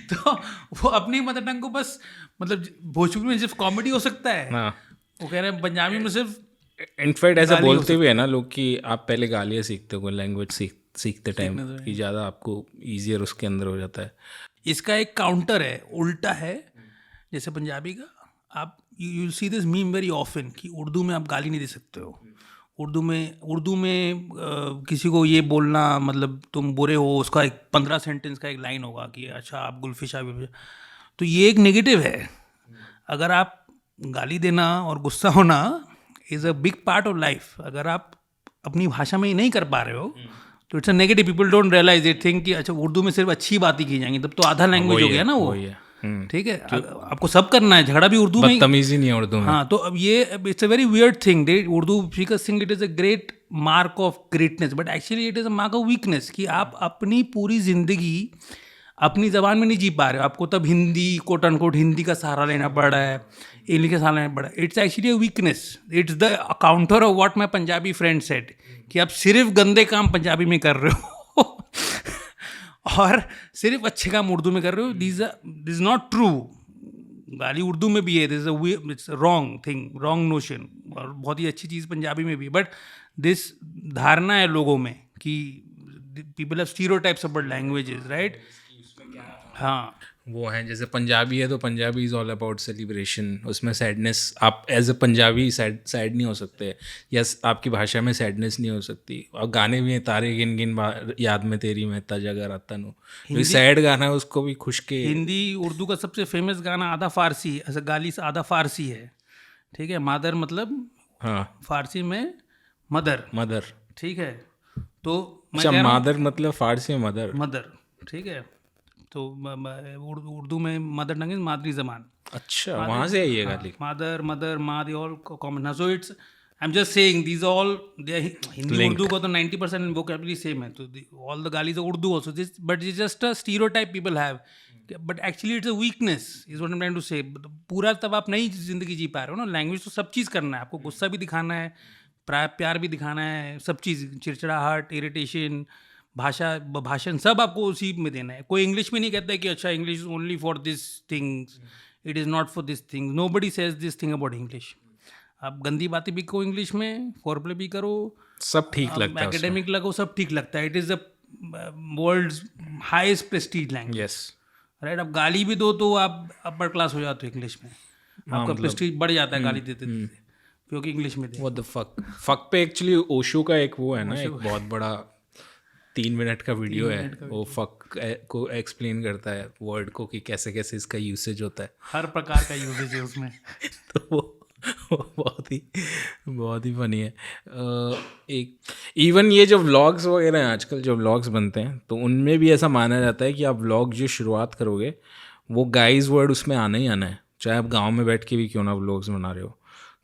तो वो अपनी मदर टंग को बस, मतलब भोजपुरी में सिर्फ कॉमेडी हो सकता है, वो कह रहे हैं पंजाबी में सिर्फ। इनफैक्ट ऐसा बोलते हुए है ना लोग कि आप पहले गालियाँ सीखते हो, लैंग्वेज सीखते टाइम कि ज़्यादा आपको ईजियर उसके अंदर हो जाता है। इसका एक काउंटर है, उल्टा है, जैसे पंजाबी का आप you see this meme very often कि उर्दू में आप गाली नहीं दे सकते हो। उर्दू में किसी को ये बोलना मतलब तुम बुरे हो, उसका एक 15 सेंटेंस का एक लाइन होगा कि अच्छा आप गुल्फिशा भी। तो ये एक नेगेटिव है। अगर आप गाली देना और गुस्सा होना is a big part of life. अगर आप अपनी भाषा में ही नहीं कर पा रहे हो तो it's a negative. People don't realize it, think कि अच्छा उर्दू में सिर्फ अच्छी बातें की जाएंगी, तब तो आधा लैंग्वेज हो गया ना वो। ठीक है, आपको सब करना है, झगड़ा भी उर्दू में, बदतमीजी नहीं है उर्दू में। हाँ, तो अब ये it's a very weird thing. Urdu speakers think it is a great mark of greatness, but actually it is a mark of weakness कि आप अपनी पूरी जिंदगी अपनी ज़बान में नहीं जी पा रहे हो। आपको तब हिंदी, कोट अनकोट हिंदी का सहारा लेना पड़ रहा है, इंग्लिश का सहारा लेना पड़ रहा है। It's actually a weakness, it's the counter of what my Punjabi friend said कि आप सिर्फ गंदे काम पंजाबी में कर रहे हो और सिर्फ अच्छे काम उर्दू में कर रहे हो। This is not true. गाली उर्दू में भी है, it's wrong thing, wrong notion, और बहुत ही अच्छी चीज़ पंजाबी में भी है। बट दिस धारणा है लोगों में कि people have stereotypes about languages, right. हाँ, वो हैं जैसे पंजाबी है तो Punjabi is all about celebration, उसमें सैडनेस आप एज अ पंजाबी सैड नहीं हो सकते, या आपकी भाषा में सैडनेस नहीं हो सकती। और गाने भी हैं, तारे गिन गिन याद में तेरी महता जगह राता नो, जो सैड गाना है उसको भी खुश के। हिंदी उर्दू का सबसे फेमस गाना आधा फारसी है, ऐसा गाली से आधा फारसी है, ठीक है। मादर मतलब, हाँ, फारसी में मदर, ठीक है। तो अच्छा, मादर मतलब फारसी में मदर, ठीक है। तो उर्दू में मदर टंग इज मादरी जबान। अच्छा, वहाँ से आई है गाली। मदर माँ, they all common. So it's, I am just saying these all, Hindi Urdu का तो 90% वोकैबुलरी सेम है, तो ऑल द गालीज are Urdu also, this but it's just a stereotype people have, but actually it's a weakness is what I am trying to say. पूरा तब आप नई जिंदगी जी पा रहे हो ना। लैंग्वेज तो सब चीज़ करना है, आपको गुस्सा भी दिखाना है, प्यार भी दिखाना है, सब चीज़, चिड़चिड़ाहट, इरिटेशन, भाषण सब आपको उसी में देना है। कोई इंग्लिश में नहीं कहता है कि अच्छा English is only for this things, it is not for this thing. Nobody says this thing about English. आप गंदी बातें भी करो इंग्लिश में, फोरप्ले भी करो, सब ठीक लगता है, एकेडमिक लगो, सब ठीक लगता है। It is the world's highest prestige language, yes, right. अब गाली भी दो तो आप अपर क्लास हो जाते हो इंग्लिश में, आपका प्रेस्टीज बढ़ जाता है गाली देते देते, क्योंकि इंग्लिश में दे। व्हाट द फक पे एक्चुअली ओशो का एक वो है ना, एक बहुत बड़ा 3 मिनट का वीडियो है, वो फक को एक्सप्लेन करता है वर्ड को कि कैसे कैसे इसका यूसेज होता है, हर प्रकार का यूसेज है उसमें। तो वो बहुत ही फनी है। एक इवन ये जो व्लॉग्स वगैरह हैं आजकल, जो व्लॉग्स बनते हैं, तो उनमें भी ऐसा माना जाता है कि आप व्लॉग जो शुरुआत करोगे वो गाइज वर्ड उसमें आना ही आना है, चाहे आप गाँव में बैठ के भी क्यों ना व्लॉग्स बना रहे हो,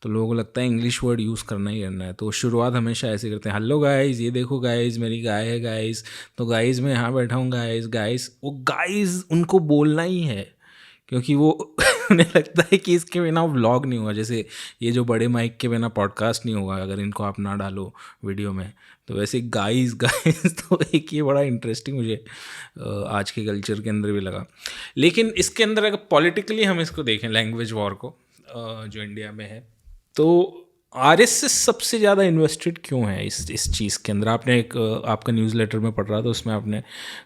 तो लोगों को लगता है इंग्लिश वर्ड यूज़ करना ही करना है। तो शुरुआत हमेशा ऐसे करते हैं, हेलो गाइस, ये देखो गाइस, मेरी गाय है गाइस, तो गाइस मैं यहाँ बैठा हूँ गाइस। वो गाइस उनको बोलना ही है, क्योंकि वो उन्हें लगता है कि इसके बिना व्लॉग नहीं होगा। जैसे ये जो बड़े माइक के बिना पॉडकास्ट नहीं होगा अगर इनको आप ना डालो वीडियो में, तो वैसे गाइस तो एक ये बड़ा इंटरेस्टिंग मुझे आज के कल्चर के अंदर भी लगा। लेकिन इसके अंदर अगर पॉलिटिकली हम इसको देखें, लैंग्वेज वॉर को जो इंडिया में है, तो आरएसएस सबसे ज़्यादा इन्वेस्टेड क्यों है इस चीज़ के अंदर? आपने एक आपका न्यूज़लेटर में पढ़ रहा था, उसमें आपने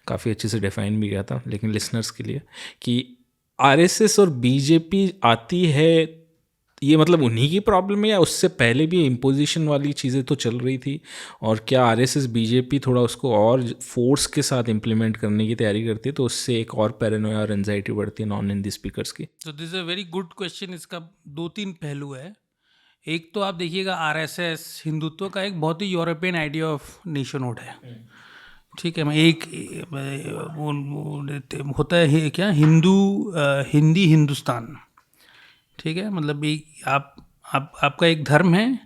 काफ़ी अच्छे से डिफाइन भी किया था, लेकिन लिसनर्स के लिए कि आरएसएस और बीजेपी आती है, ये मतलब उन्हीं की प्रॉब्लम है या उससे पहले भी इम्पोजिशन वाली चीज़ें तो चल रही थी? और क्या आरएसएस बीजेपी थोड़ा उसको और फोर्स के साथ इम्प्लीमेंट करने की तैयारी करती है, तो उससे एक और पैरानोया और एंजाइटी बढ़ती है नॉन हिंदी स्पीकर्स की? तो this is a very good question. इसका 2-3 पहलू है। एक तो आप देखिएगा, आरएसएस हिंदुत्व का एक बहुत ही यूरोपियन आइडिया ऑफ नेशनहुड है। ठीक है, मैं एक होता है क्या, हिंदू हिंदी हिंदुस्तान। ठीक है, मतलब एक आपका एक धर्म है,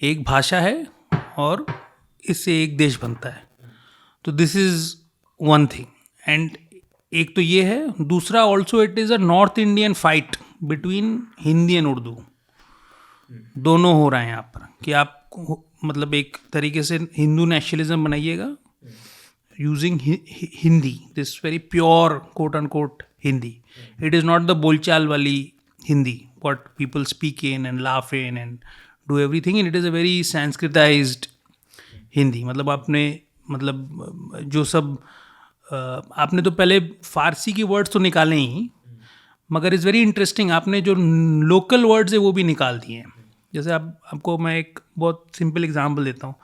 एक भाषा है, और इससे एक देश बनता है। तो this is one thing. And एक तो ये है, दूसरा also it is a north Indian fight between Hindi and Urdu. दोनों हो रहे हैं यहाँ पर कि आप मतलब एक तरीके से हिंदू नेशनलिज्म बनाइएगा using Hindi, this very pure quote unquote Hindi. It is not the बोलचाल वाली Hindi what people speak in and laugh in and do everything, and it is a very sanskritized Hindi. मतलब आपने मतलब जो सब आपने तो पहले फारसी की वर्ड्स तो निकाले ही, मगर इज़ वेरी इंटरेस्टिंग, आपने जो लोकल वर्ड्स है वो भी निकाल दिए हैं। जैसे आपको मैं एक बहुत सिंपल एग्जांपल देता हूँ।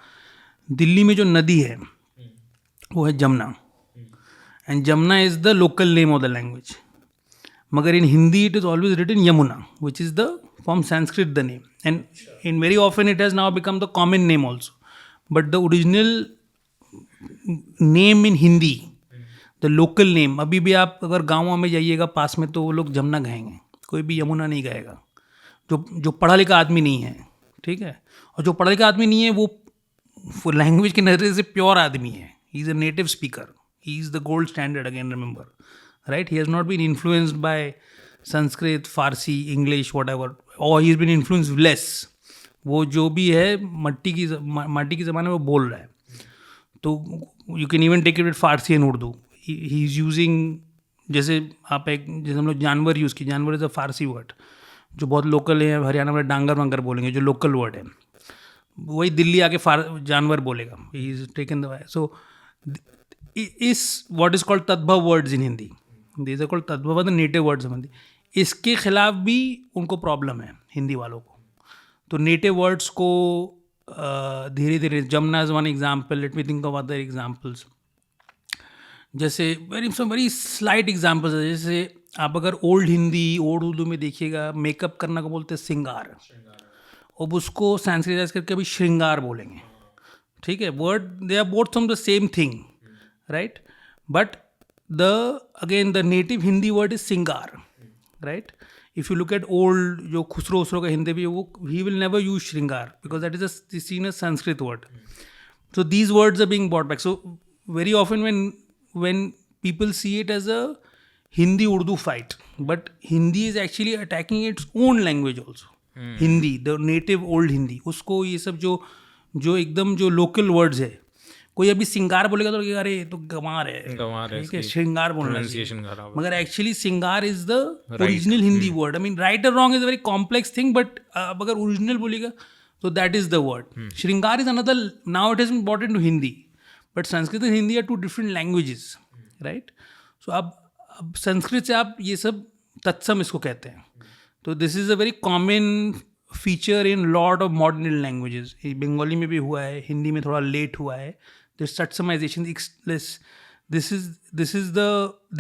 दिल्ली में जो नदी है वो है Jamuna, and Jamuna is the local name of the language. मगर in Hindi it is always written Yamuna, which is the from Sanskrit the name, and in very often it has now become the common name also, but the original name in Hindi, the local name, अभी भी आप अगर गाँव में जाइएगा पास में तो वो लोग जमुना कहेंगे, कोई भी यमुना नहीं कहेगा, जो पढ़ा लिखा आदमी नहीं है। ठीक है, और जो पढ़ा लिखा आदमी नहीं है वो लैंग्वेज के नजरिए से प्योर आदमी है। He is a native speaker, he is the gold standard, again remember, right? He has not been influenced by Sanskrit, Farsi, English, whatever, or he has been influenced less. वो जो भी है माटी की ज़बान में वो बोल रहा है। तो you can even take it with Farsi and Urdu. He is using, जैसे हम लोग जानवर यूज़ की, जानवर इज़ अ फारसी वर्ड जो बहुत लोकल है। हरियाणा में डांगर वांगर बोलेंगे, जो लोकल वर्ड है, वही दिल्ली आके जानवर बोलेगा। He is taken the, so is what is called tadbhava words in Hindi, these are called tadbhava, the native words Hindi. इसके खिलाफ भी उनको प्रॉब्लम है हिंदी वालों को। तो नेटिव वर्ड्स को धीरे धीरे, Jamuna is one example, let me think of other examples. जैसे वेरी स्लाइट एग्जाम्पल्स है, जैसे आप अगर ओल्ड हिंदी ओल्ड उर्दू में देखिएगा, मेकअप करना को बोलते हैं सिंगार, अब उसको संस्कृताइज करके अभी श्रृंगार बोलेंगे। ठीक है, word they are both from the same thing, right? But again the native Hindi word is singar, right? If you look at old जो खुसरो उसरो का हिंदी भी, वो he will never use shringar because that is seen as Sanskrit word. So these words are being brought back. So very often when people see it as a Hindi Urdu fight, but Hindi is actually attacking its own language also. Hindi, the native old Hindi, उसको ये सब जो एकदम जो local words है, कोई अभी सिंगार बोलेगा तो अरे ये तो गंवार है, ठीक है, श्रृंगार बोलना चाहिए, मगर actually singar is the original Hindi word. I mean right और wrong is a very complex thing, but अगर ओरिजिनल बोलेगा तो that is the word. Shringar is another, now it has been brought into Hindi, but Sanskrit and Hindi are two different languages, right? So अब संस्कृत से आप ये सब तत्सम इसको कहते हैं। तो this is a very common feature in lot of modern languages. Bengali में भी हुआ है, हिंदी में थोड़ा लेट हुआ है। This Tatsamization, this is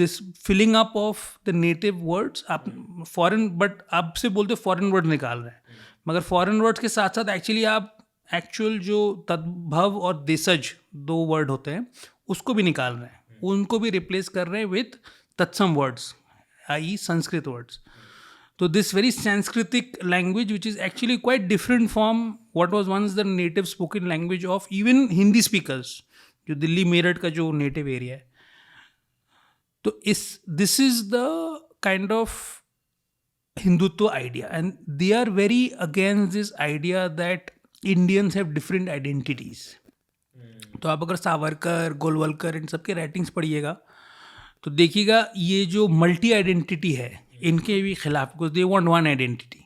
this filling up of the native words. आप foreign, but आपसे बोलते फॉरेन वर्ड निकाल रहे हैं, मगर फॉरेन वर्ड्स के साथ साथ एक्चुअली आप एक्चुअल जो तद्भव और देशज दो वर्ड होते हैं उसको भी निकाल रहे हैं, उनको भी रिप्लेस कर रहे हैं विथ तत्सम words, I Sanskrit words. So this very Sanskritic language, which is actually quite different from what was once the native spoken language of even Hindi speakers, जो दिल्ली मेरठ का जो नेटिव एरिया है। तो this is the kind of Hindutva idea, and they are very against this idea that Indians have different identities. तो आप अगर सावरकर, गोलवलकर इन सबके writings पढ़िएगा तो देखिएगा ये जो मल्टी आइडेंटिटी है इनके भी खिलाफ, because they want one identity.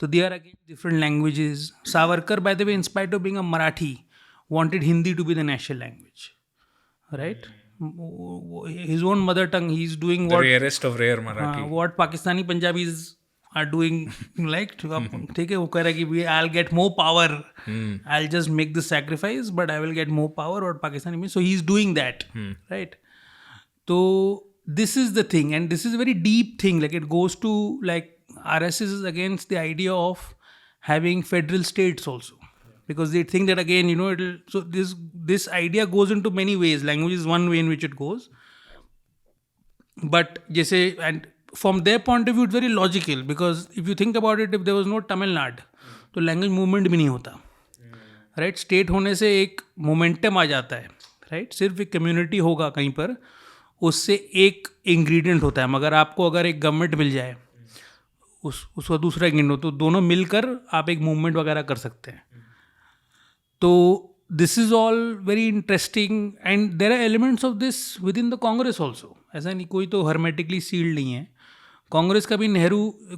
So they are again different languages. Savarkar, by the way, in spite of being a Marathi, wanted Hindi to be the national language, right? His own mother tongue, he's doing The what rarest of rare Marathi. what Pakistani Punjabis are doing. Like, ठीक है, वो कह रहा है कि I'll get more power. I'll just make the sacrifice, but I will get more power. Or Pakistani means, so he's doing that, right? So this is the thing, and this is a very deep thing. Like, it goes to, like, RSS is against the idea of having federal states also, because they think that, again, it'll, so this idea goes into many ways. Language is one way in which it goes, but जैसे, and from their point of view it's very logical, because if you think about it, if there was no Tamil Nadu, तो language movement भी नहीं होता, right? State होने से एक momentum आ जाता है, right? सिर्फ एक community होगा कहीं पर, उससे एक ingredient होता है. मगर आपको अगर एक government मिल जाए, उसका दूसरा ingredient हो, तो दोनों मिलकर आप एक movement वगैरह कर सकते हैं. तो this is all very interesting, and there are elements of this within the Congress also. ऐसा नहीं, कोई तो hermetically sealed नहीं है. कांग्रेस का भी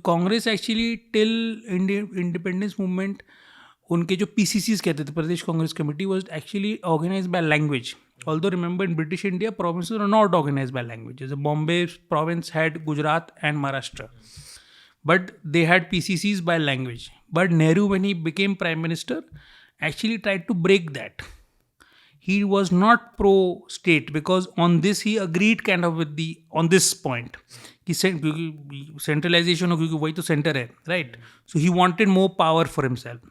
Congress actually till independence movement, उनके जो PCCs कहते थे, Pradesh Congress committee, was actually organised by language. Although remember in British India provinces are not organised by language. जैसे Bombay province had Gujarat and Maharashtra, but they had PCCs by language. But Nehru, when he became prime minister, actually tried to break that. He was not pro-state, because on this he agreed kind of with on this point. He said, centralization, क्योंकि वही तो center है, right? So he wanted more power for himself.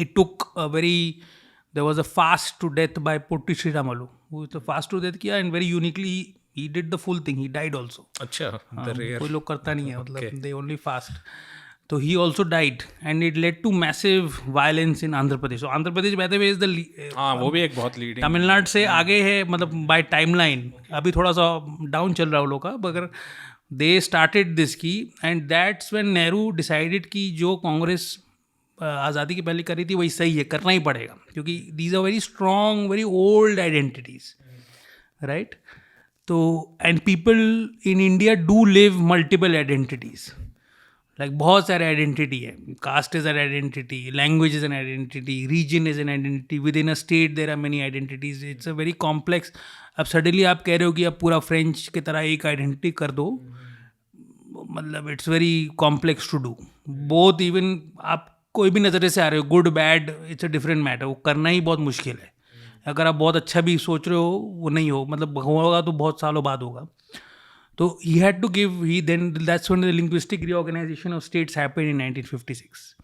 It took there was a fast to death by Potti Sri Ramalu, who was fast to death किया, and very uniquely he did the full thing. He died also. अच्छा, the rare. कोई लोग करता नहीं है, मतलब they only fast. So he also died, and it led to massive violence in Andhra Pradesh. So Andhra Pradesh, by the way, is the वो भी एक बहुत leading. तमिलनाडु से आगे है, मतलब by timeline. अभी थोड़ा सा डाउन चल रहा है वो लोग का, मगर they started this की, and that's when Nehru decided कि जो कांग्रेस आज़ादी की पहले करी थी वही सही है, करना ही पड़ेगा, क्योंकि these are very strong, very old identities, right? तो and people in India do live multiple identities. Like बहुत सारे आइडेंटिटी है. Caste is an identity, language is an identity, region is an identity, within a state there are many identities. It's a very complex. अब suddenly आप कह रहे हो कि आप पूरा फ्रेंच की तरह एक आइडेंटिटी कर दो, मतलब it's very complex to do both. Even आप कोई भी नज़रिए से आ रहे हो, good bad, it's a different matter. वो करना ही बहुत मुश्किल है. अगर आप बहुत अच्छा भी सोच रहे हो, वो नहीं हो, मतलब होगा तो बहुत सालों बाद होगा. So he had to give, that's when the linguistic reorganization of states happened in 1956.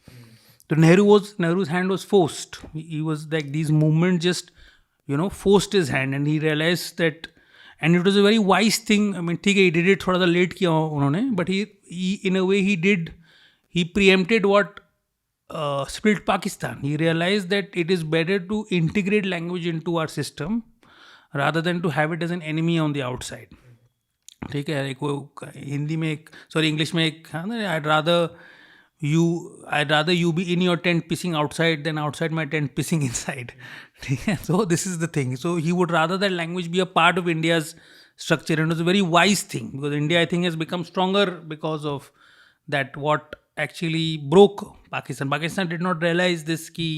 So Nehru's hand was forced. He was like, these movements just, forced his hand, and he realized that, and it was a very wise thing. I mean, ठीक है, he did it थोड़ा सा late किया उन्होंने, but he in a way he preempted what split Pakistan. He realized that it is better to integrate language into our system rather than to have it as an enemy on the outside. ठीक है, एक वो हिंदी में एक, sorry English में एक, हाँ ना, I'd rather you be in your tent pissing outside than outside my tent pissing inside. ठीक है, so this is the thing. So he would rather that language be a part of India's structure, and it was a very wise thing, because India, I think, has become stronger because of that. What actually broke Pakistan. Pakistan did not realize this कि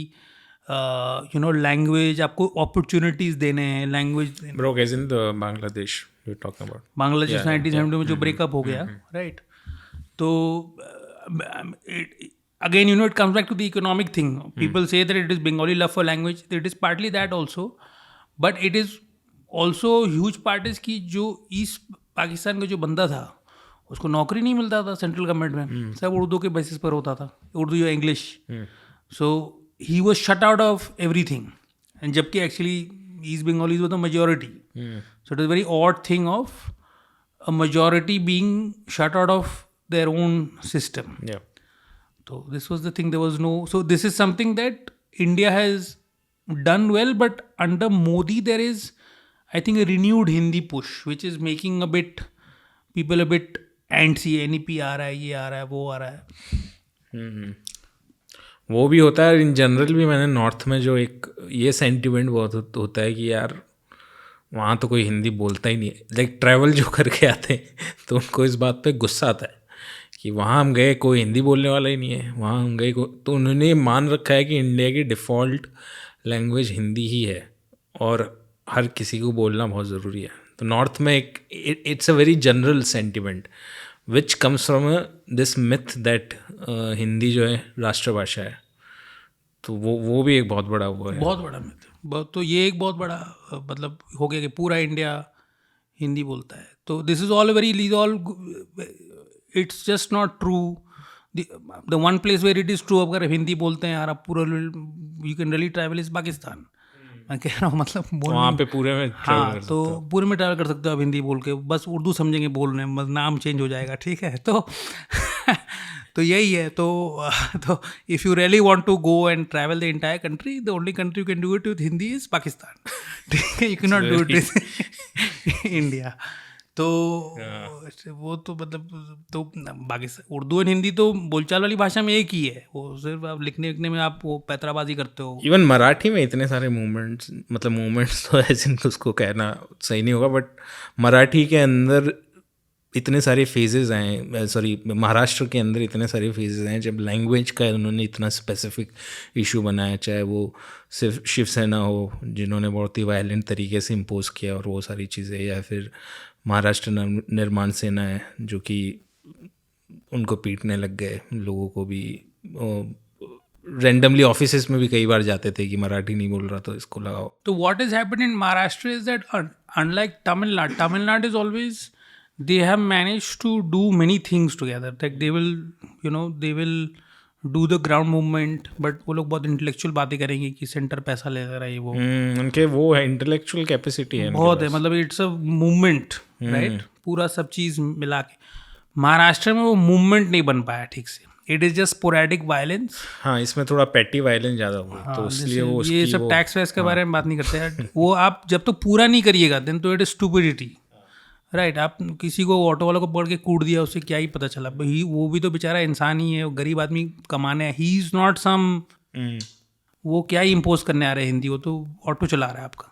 language आपको opportunities देने हैं, language broke as in the Bangladesh you're talking about. Bangladesh 1970 में जो breakup हो गया, right? तो again, it comes back to the economic thing. People say that it is Bengali love for language. It is partly that also, but it is also huge part is कि जो east Pakistan का जो बंदा था, उसको नौकरी नहीं मिलता था सेंट्रल गवर्नमेंट में, सब उर्दू के बेसिस पर होता था, उर्दू या English. So he was shut out of everything, and जबकि actually East Bengalis were the majority. So it is a very odd thing of a majority being shut out of their own system. Yeah. So this was the thing. There was no. So this is something that India has done well, but under Modi there is, I think, a renewed Hindi push, which is making people a bit antsy. NEP आ रहा है, ये आ रहा है, वो आ रहा है. वो भी होता है. इन जनरल भी मैंने नॉर्थ में जो एक ये सेंटिमेंट बहुत होता है कि यार वहाँ तो कोई हिंदी बोलता ही नहीं है. लाइक ट्रैवल जो करके आते हैं तो उनको इस बात पे गुस्सा आता है कि वहाँ हम गए कोई हिंदी बोलने वाला ही नहीं है, वहाँ हम गए तो उन्होंने मान रखा है कि इंडिया की डिफ़ॉल्ट लैंग्वेज हिंदी ही है और हर किसी को बोलना बहुत ज़रूरी है. तो नॉर्थ में एक it's a very general sentiment which comes from this myth that Hindi जो है राष्ट्रभाषा है. तो वो भी एक बहुत बड़ा वो है. बहुत बड़ा मिथ. तो ये एक बहुत बड़ा मतलब हो गया कि पूरा इंडिया हिंदी बोलता है. तो this is all very all it's just not true. The one place where it is true, अगर हिंदी बोलते हैं यार आप पूरा you can really travel is Pakistan. मैं कह रहा हूँ मतलब वहाँ पे पूरे में हाँ, तो पूरे में ट्रैवल कर सकते हो आप हिंदी बोल के, बस उर्दू समझेंगे बोलने में, नाम चेंज हो जाएगा. ठीक है. तो यही है. तो if you really want to go and travel the entire country, the only country you can do it with Hindi is Pakistan. ठीक है. You can not do it with India. तो वो तो मतलब तो बाकी उर्दू और हिंदी तो बोलचाल वाली भाषा में एक ही है. वो सिर्फ आप लिखने लिखने में आप वो पैतराबाजी करते हो. इवन मराठी में इतने सारे मूवमेंट्स तो ऐसे उसको कहना सही नहीं होगा, बट मराठी के अंदर इतने सारे फेजेस हैं, सॉरी महाराष्ट्र के अंदर इतने सारे फेजेस हैं जब लैंग्वेज का उन्होंने इतना स्पेसिफिक इशू बनाया. चाहे वो सिर्फ शिवसेना हो जिन्होंने बहुत ही वायलेंट तरीके से इम्पोज किया और वो सारी चीज़ें, या फिर महाराष्ट्र निर्माण सेना है जो कि उनको पीटने लग गए लोगों को भी. रैंडमली ऑफिसेस में भी कई बार जाते थे कि मराठी नहीं बोल रहा तो इसको लगाओ. तो what is happened in Maharashtra is that unlike Tamil Nadu is always they have managed to do many things together. Like they will do the ground movement, but वो लोग बहुत इंटेलेक्चुअल बातें करेंगे कि सेंटर पैसा ले रहा है. वो उनके वो है इंटेलेक्चुअल कैपेसिटी है बहुत है. मतलब इट्स अ मूवमेंट, राइट. पूरा सब चीज़ मिला के महाराष्ट्र में वो मूवमेंट नहीं बन पाया ठीक से. It is just sporadic violence. हाँ, इसमें थोड़ा पेटी वायलेंस ज़्यादा हुआ. तो इसलिए वो ये सब टैक्स वैक्स के बारे में बात नहीं करते हैं. वो आप जब तक पूरा नहीं करिएगा देन तो इट इज स्टूपिडिटी, राइट. आप किसी को ऑटो वाला को पकड़ के कूट दिया, उससे क्या ही पता चला. ही वो भी तो बेचारा इंसान ही है, गरीब आदमी कमाने. ही इज़ नॉट सम वो क्या ही इम्पोज करने आ रहे हैं हिंदी. वो तो ऑटो चला रहा है आपका.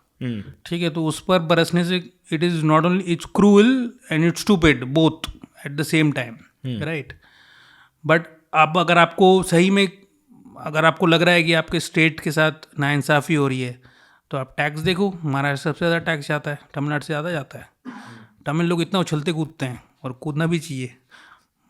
ठीक है. तो उस पर बरसने से it is not only it's cruel and it's stupid both at the same time, right. But आप अगर आपको सही में अगर आपको लग रहा है कि आपके स्टेट के साथ नाइंसाफ़ी हो रही है तो आप टैक्स देखो. महाराष्ट्र सबसे ज़्यादा टैक्स जाता है, तमिलनाडु से ज़्यादा जाता है. तमिल लोग इतना उछलते कूदते हैं और कूदना भी चाहिए.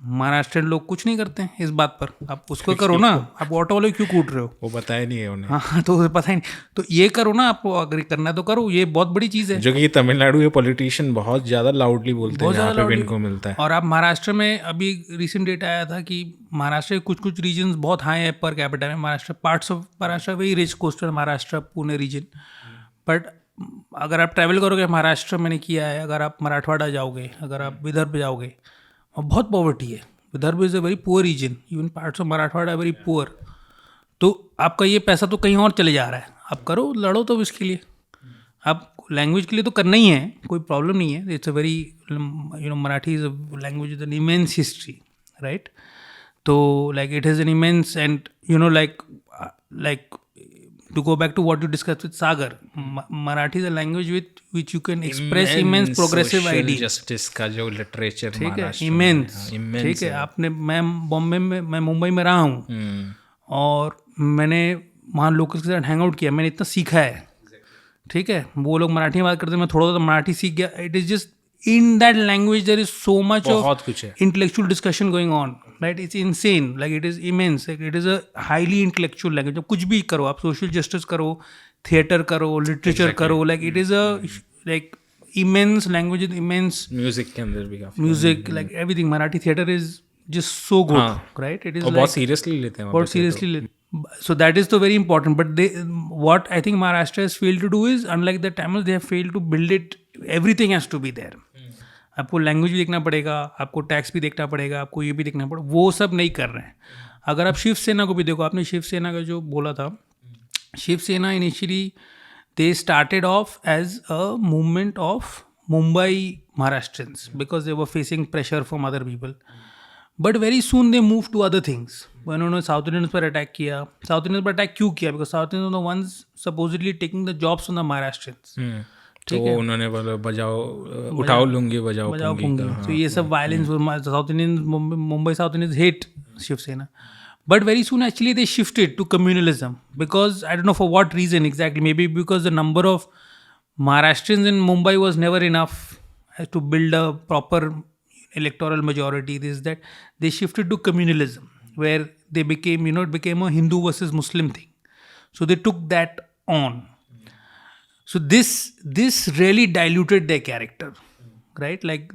महाराष्ट्रियन लोग कुछ नहीं करते हैं इस बात पर. आप उसको करो ना. आप ऑटो वाले क्यों कूट रहे हो? वो पता ही नहीं है उन्हें. हाँ, तो उसे पता ही नहीं. तो ये करो ना. आपको अगर करना है तो करो. ये बहुत बड़ी चीज़ है. जो कि तमिलनाडु के पॉलिटिशियन बहुत ज़्यादा लाउडली बोलते हैं जहाँ पे इनको मिलता है. और आप महाराष्ट्र में अभी रिसेंट डेटा आया था कि महाराष्ट्र के कुछ रीजन्स बहुत हाई है पर कैपिटा में. Maharashtra parts of Maharashtra very rich coastal Maharashtra Pune region. But अगर आप ट्रैवल करोगे महाराष्ट्र, मैंने किया है, अगर आप मराठवाड़ा जाओगे, अगर आप विदर्भ जाओगे, और बहुत पॉवर्टी है. Vidarbha is a very poor region. Even parts of Marathwada very poor. तो आपका ये पैसा तो कहीं और चले जा रहा है. आप करो, लड़ो तो इसके लिए. आप लैंग्वेज के लिए तो करना ही है, कोई प्रॉब्लम नहीं है. It's a very Marathi is a language with an immense history, right. तो like it has an immense and like to go back to what you discussed with Sagar, Marathi is a language with which you can express immense progressive ideas. Justice का जो literature, ठीक है, immense. ठीक है. आपने मैं मुंबई में रहा हूँ और मैंने वहाँ लोगों के साथ हैंग आउट किया. मैंने इतना सीखा है. ठीक है. वो लोग मराठी में बात करते हैं, मैं थोड़ा मराठी सीख गया. It is just in that language there is so much of intellectual discussion going on, right. It's insane. Like it is immense. Like it is a highly intellectual language. जब कुछ भी करो आप, social justice करो, theater करो, literature करो, like it is a like immense language with immense music के अंदर भी काफी music, like everything. Marathi theater is just so good, right. It is like बहुत seriously लेते हैं, बहुत seriously लेते. So that is the very important. But they, what I think Maharashtra has failed to do is, unlike the Tamils, they have failed to build it. Everything has to be there. आपको language भी देखना पड़ेगा, आपको tax भी देखना पड़ेगा, आपको ये भी देखना पड़ेगा. वो सब नहीं कर रहे हैं. अगर आप शिवसेना को भी देखो, आपने शिवसेना का जो बोला था, Shiv Sena initially they started off as a movement of Mumbai Maharashtrians because they were facing pressure from other people. But very soon they move to other things. उन्होंने साउथ इंडियंस पर अटैक किया. साउथ इंडियंस पर अटैक क्यों किया? Because south Indian once supposedly taking the jobs on the Maharashtrians. तो उन्होंने बोला बजाओ उठाओ लुंगी बजाओ पुंगी का, तो ये सब violence, south Indian, Mumbai south Indians hate Shiv Sena. But very soon, actually, they shifted to communalism because I don't know for what reason exactly. Maybe because the number of Maharashtrians in Mumbai was never enough to build a proper electoral majority. This that they shifted to communalism, where they became, it became a Hindu versus Muslim thing. So they took that on. So this really diluted their character, right? Like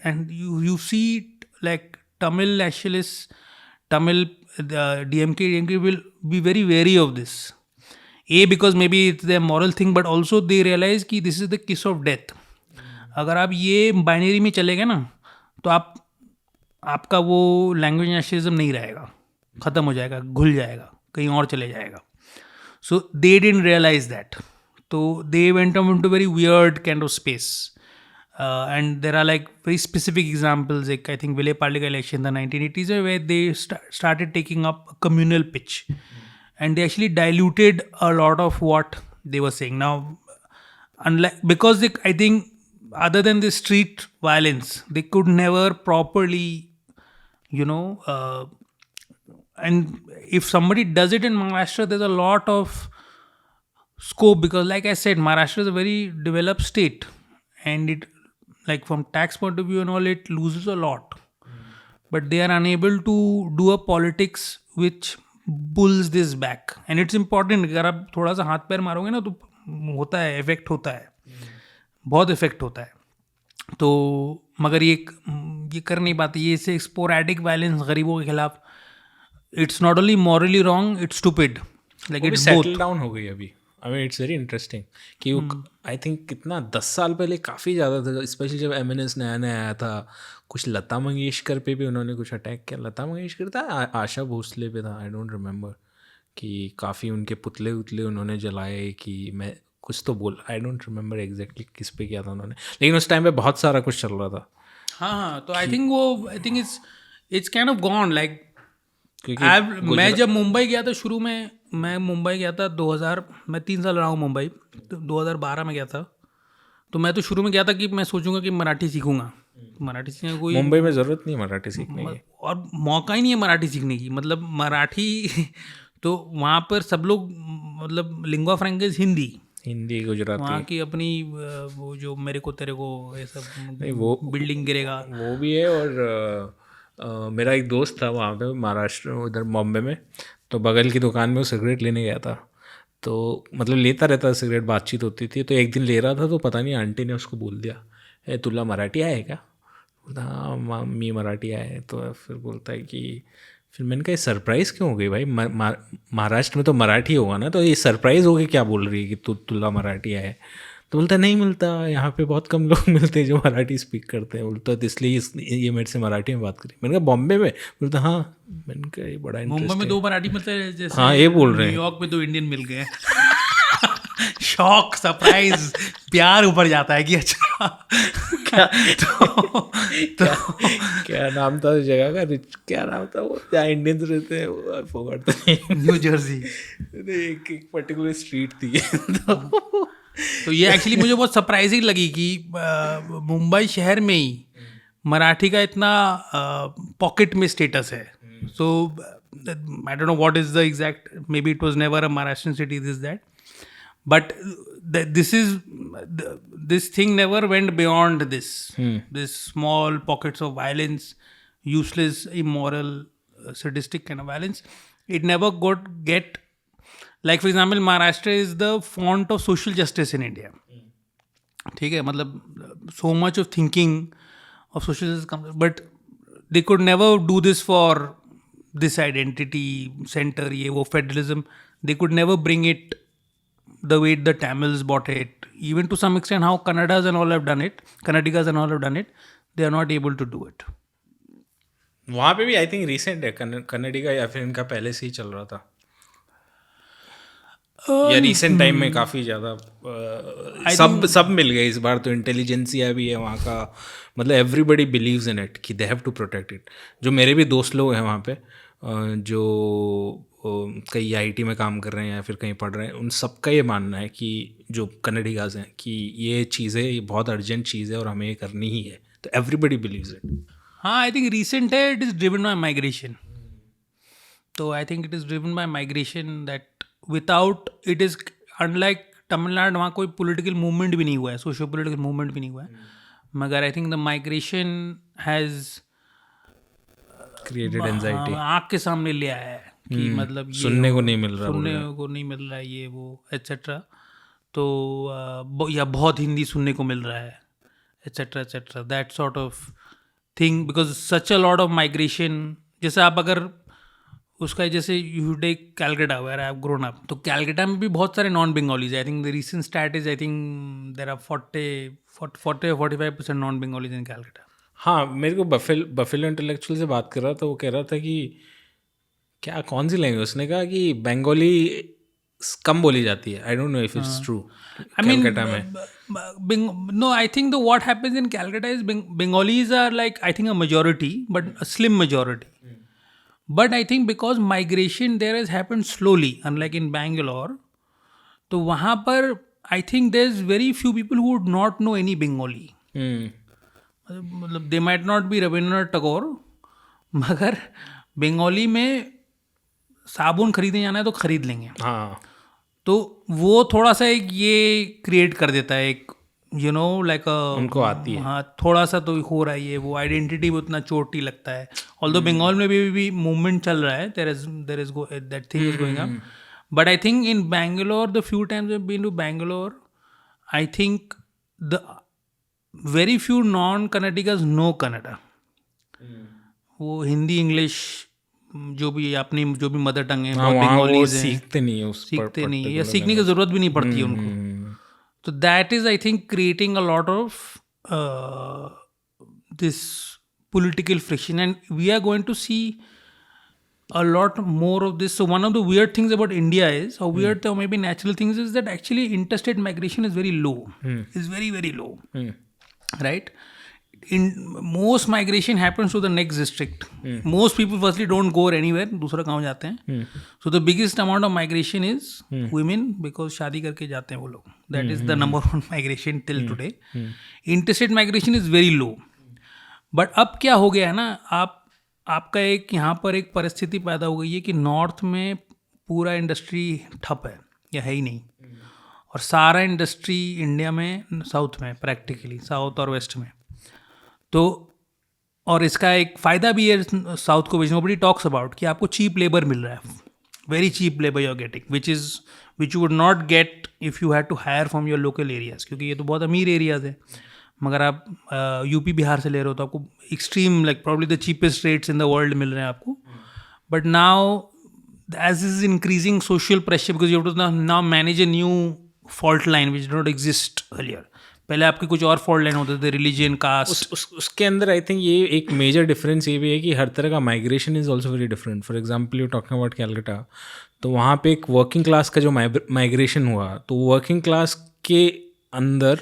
and you see it, like Tamil nationalists, Tamil DMK will be very wary of this. Because maybe it's their moral thing, but also they realize कि this is the kiss of death. अगर आप ये binary में चले गए ना, तो आपका वो लैंग्वेज नेशनलिज्म नहीं रहेगा, ख़त्म हो जाएगा, घुल जाएगा, कहीं और चले जाएगा. So they didn't realize that. So they went into very weird kind of space. And there are like very specific examples, like I think Vile Parle election in the 1980s, where they started taking up a communal pitch, and they actually diluted a lot of what they were saying. Now, because I think other than the street violence, they could never properly, and if somebody does it in Maharashtra, there's a lot of scope, because like I said, Maharashtra is a very developed state, and it, like from tax point of view and all, it loses a lot. But they are unable to do a politics which pulls this back. And it's important, अगर आप थोड़ा सा हाथ पैर मारोगे ना तो होता है, इफेक्ट होता है, बहुत इफेक्ट होता है. तो मगर ये कर नहीं पाते. ये से स्पोरैडिक वायलेंस गरीबों के खिलाफ, it's not only morally wrong, it's stupid. Like it's both. Settle down हो गई अभी. I mean it's very interesting कि आई थिंक कितना 10 साल पहले काफ़ी ज़्यादा था, स्पेशली जब MNS नया नया आया था. कुछ लता मंगेशकर पे भी उन्होंने कुछ अटैक किया. लता मंगेशकर था, आशा भोसले पे था, आई डोंट रिमेंबर, कि काफ़ी उनके पुतले उतले उन्होंने जलाए, कि मैं कुछ तो बोल, आई डोंट रिमेंबर एग्जैक्टली किस पे किया था उन्होंने, लेकिन उस टाइम पे बहुत सारा कुछ चल रहा था. हाँ, तो I think it's kind of gone. Like मैं जब मुंबई गया था, शुरू में मैं मुंबई गया था 2000, मैं 3 साल रहा हूँ मुंबई, तो 2012 में गया था. तो मैं तो शुरू में गया था कि मैं सोचूंगा कि मराठी सीखूंगा. मराठी सीखने कोई मुंबई में ज़रूरत नहीं मराठी सीखने की, और मौका ही नहीं है मराठी सीखने की. मतलब मराठी तो वहाँ पर सब लोग, मतलब लिंग्वा फ्रैंकेज हिंदी गुजराती, वहाँ की अपनी वो जो मेरे को तेरे को ये सब नहीं, वो बिल्डिंग गिरेगा वो भी है. और मेरा एक दोस्त था वहाँ पे महाराष्ट्र, उधर बॉम्बे में, तो बगल की दुकान में वो सिगरेट लेने गया था. तो मतलब लेता रहता सिगरेट, बातचीत होती थी. तो एक दिन ले रहा था, तो पता नहीं आंटी ने उसको बोल दिया, तुला मराठी आहे क्या? बोलता हाँ मी मराठी आहे. तो फिर बोलता है कि, फिर मैंने कहा सरप्राइज़ क्यों हो गई भाई, महाराष्ट्र में तो मराठी होगा ना, तो ये सरप्राइज़ हो गई क्या बोल रही है कि तुला मराठी है? तो बोलता नहीं मिलता, यहाँ पे बहुत कम लोग मिलते हैं जो मराठी स्पीक करते हैं. बोलता तो इसलिए ये मेरे से मराठी में बात करी. मैंने कहा बॉम्बे में? बोलता हाँ. मैंने कहा ये बड़ा इंटरेस्टिंग. मुंबई में 2 मराठी मिलते हैं जैसे, हाँ ये बोल रहे हैं. न्यूयॉर्क में 2 इंडियन मिल गए. शॉक, सरप्राइज, प्यार ऊपर जाता है कि अच्छा क्या नाम था उस जगह का, क्या नाम था वो जहाँ इंडियंस रहते हैं, न्यू जर्सी. एक पर्टिकुलर स्ट्रीट थी. तो ये एक्चुअली मुझे बहुत सरप्राइजिंग लगी कि मुंबई शहर में ही मराठी का इतना पॉकेट में स्टेटस है. So I don't know what is the exact, maybe it was never a Maharashtrian city, this that, but this thing never went beyond this. This small pockets of violence, useless, immoral, sadistic kind of violence. It never get like, for example, Maharashtra is the font of social justice in India. ठीक है, मतलब so much of thinking of social justice comes, but they could never do this for this identity center, ये वो federalism. They could never bring it the way the Tamils bought it, even to some extent how Kannadigas and all have done it, they are not able to do it. वहाँ पे भी I think recent है कन्नडिगा, या फिर इनका पहले से ही चल रहा था, या रिसेंट टाइम में काफ़ी ज़्यादा सब मिल गए इस बार. तो इंटेलिजेंसिया भी है वहाँ का, मतलब एवरीबडी बिलीव्स इन इट कि they have to protect it. जो मेरे भी दोस्त लोग हैं वहाँ पे, जो कई आईटी में काम कर रहे हैं या फिर कहीं पढ़ रहे हैं, उन सबका ये मानना है कि जो कन्नडिगाज हैं कि ये चीज़ें ये बहुत अर्जेंट चीज़ है और हमें ये करनी ही है. तो एवरीबडी बिलीव्स इट. हाँ, आई थिंक रिसेंट है, it is driven by migration. तो I think it is driven by migration that without it is unlike Tamil Nadu, वहाँ कोई पॉलिटिकल मूवमेंट भी नहीं हुआ है, सोशो पॉलिटिकल मूवमेंट भी नहीं हुआ है, मगर आई think the migration has created anxiety. आँख के सामने ले आया है कि मतलब ये सुनने को नहीं मिल रहा, सुनने को नहीं मिल रहा है, ये वो एट्सेट्रा. तो या बहुत हिंदी सुनने को मिल रहा है, etcetera etcetera, that sort of thing, because such a lot of migration. जैसे आप अगर उसका जैसे you take Calcutta where I have grown up, तो कैलकाटा में भी बहुत सारे non Bengalis. I think the recent stat is I think there are 40-45% non Bengalis in Calcutta. हाँ, मेरे को बफेलो इंटेलेक्चुअल से बात कर रहा था, वो कह रहा था कि क्या कौन सी लैंग्वेज, उसने कहा कि बंगाली कम बोली जाती है. I don't know if it's true. Calcutta में no, I think what happens in Calcutta is Bengalis are like, I think, a majority, but a slim majority. But I think because migration there has happened slowly, unlike in Bangalore, तो वहाँ पर I think there's very few people who would not know any Bengali. मतलब they might not be Rabindranath Tagore, मगर बंगाली में साबुन खरीदने जाना है तो खरीद लेंगे. हाँ, तो वो थोड़ा सा एक ये क्रिएट कर देता है, एक यू नो लाइक उनको आती है. हाँ, थोड़ा सा तो हो रहा है ये, वो आइडेंटिटी में उतना चोट ही लगता है. ऑल्दो बंगाल में भी मूवमेंट चल रहा है, there is that thing is going up. But I think in Bangalore, the few times I have been to Bangalore, I think the very few non Kannadigas know Kannada. वो हिंदी इंग्लिश जो भी अपनी जो भी मदर टंग है, बंगालीज हैं, सीखते नहीं है, सीखते नहीं है, या सीखने की ज़रूरत भी नहीं पड़ती है उनको. तो that is I think creating a lot of this political friction, and we are going to see a lot more of this. So one of the weird things about India is, or weird or maybe natural things, is that actually interstate migration is very low. Is very, very low. Right? In most migration happens to the next district. Most people firstly don't go anywhere, दूसरा गाँव जाते हैं. So the biggest amount of migration is women, because शादी करके जाते हैं वो लोग. That is the number one migration till today. Interstate migration is very low. But अब क्या हो गया है ना, आपका एक यहाँ पर एक परिस्थिति पैदा हो गई है कि नॉर्थ में पूरा इंडस्ट्री ठप है या है ही नहीं, और सारा इंडस्ट्री इंडिया में साउथ में, प्रैक्टिकली साउथ और वेस्ट में. तो और इसका एक फ़ायदा भी है साउथ को, विच नोबडी टॉक्स अबाउट, कि आपको चीप लेबर मिल रहा है, very cheap labour you are getting, which you would not get if you had to hire from your local areas, क्योंकि ये तो बहुत अमीर एरियाज़ है. मगर आप यूपी बिहार से ले रहे हो तो आपको extreme like probably the cheapest rates in the world मिल रहे हैं आपको. But now as is increasing social pressure, because you have to now manage a new fault line which don't exist earlier. पहले आपके कुछ और फॉल्ट लाइन होते थे, रिलीजन, कास्ट. उसके अंदर आई थिंक ये एक मेजर डिफरेंस ये भी है कि हर तरह का migration is also very different. For example you talking about Calcutta, तो वहाँ पे एक वर्किंग क्लास का जो माइग्रेशन हुआ, तो वर्किंग क्लास के अंदर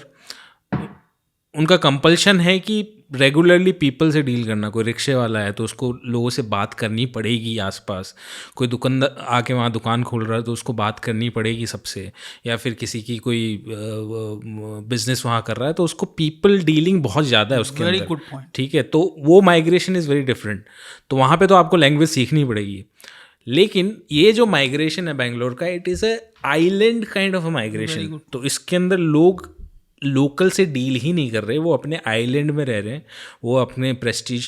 उनका कंपल्शन है कि रेगुलरली पीपल से डील करना. कोई रिक्शे वाला है तो उसको लोगों से बात करनी पड़ेगी आसपास, कोई दुकानदार आके वहाँ दुकान खोल रहा है तो उसको बात करनी पड़ेगी सबसे, या फिर किसी की कोई बिजनेस वहाँ कर रहा है तो उसको पीपल डीलिंग बहुत ज़्यादा है उसके अंदर. Very good point. ठीक है, तो वो माइग्रेशन इज़ वेरी डिफरेंट. तो वहाँ पे तो आपको लैंग्वेज सीखनी पड़ेगी. लेकिन ये जो माइग्रेशन है बेंगलोर का, it is a island kind of a migration. तो इसके अंदर लोग लोकल से डील ही नहीं कर रहे, वो अपने आइलैंड में रह रहे हैं, वो अपने प्रेस्टीज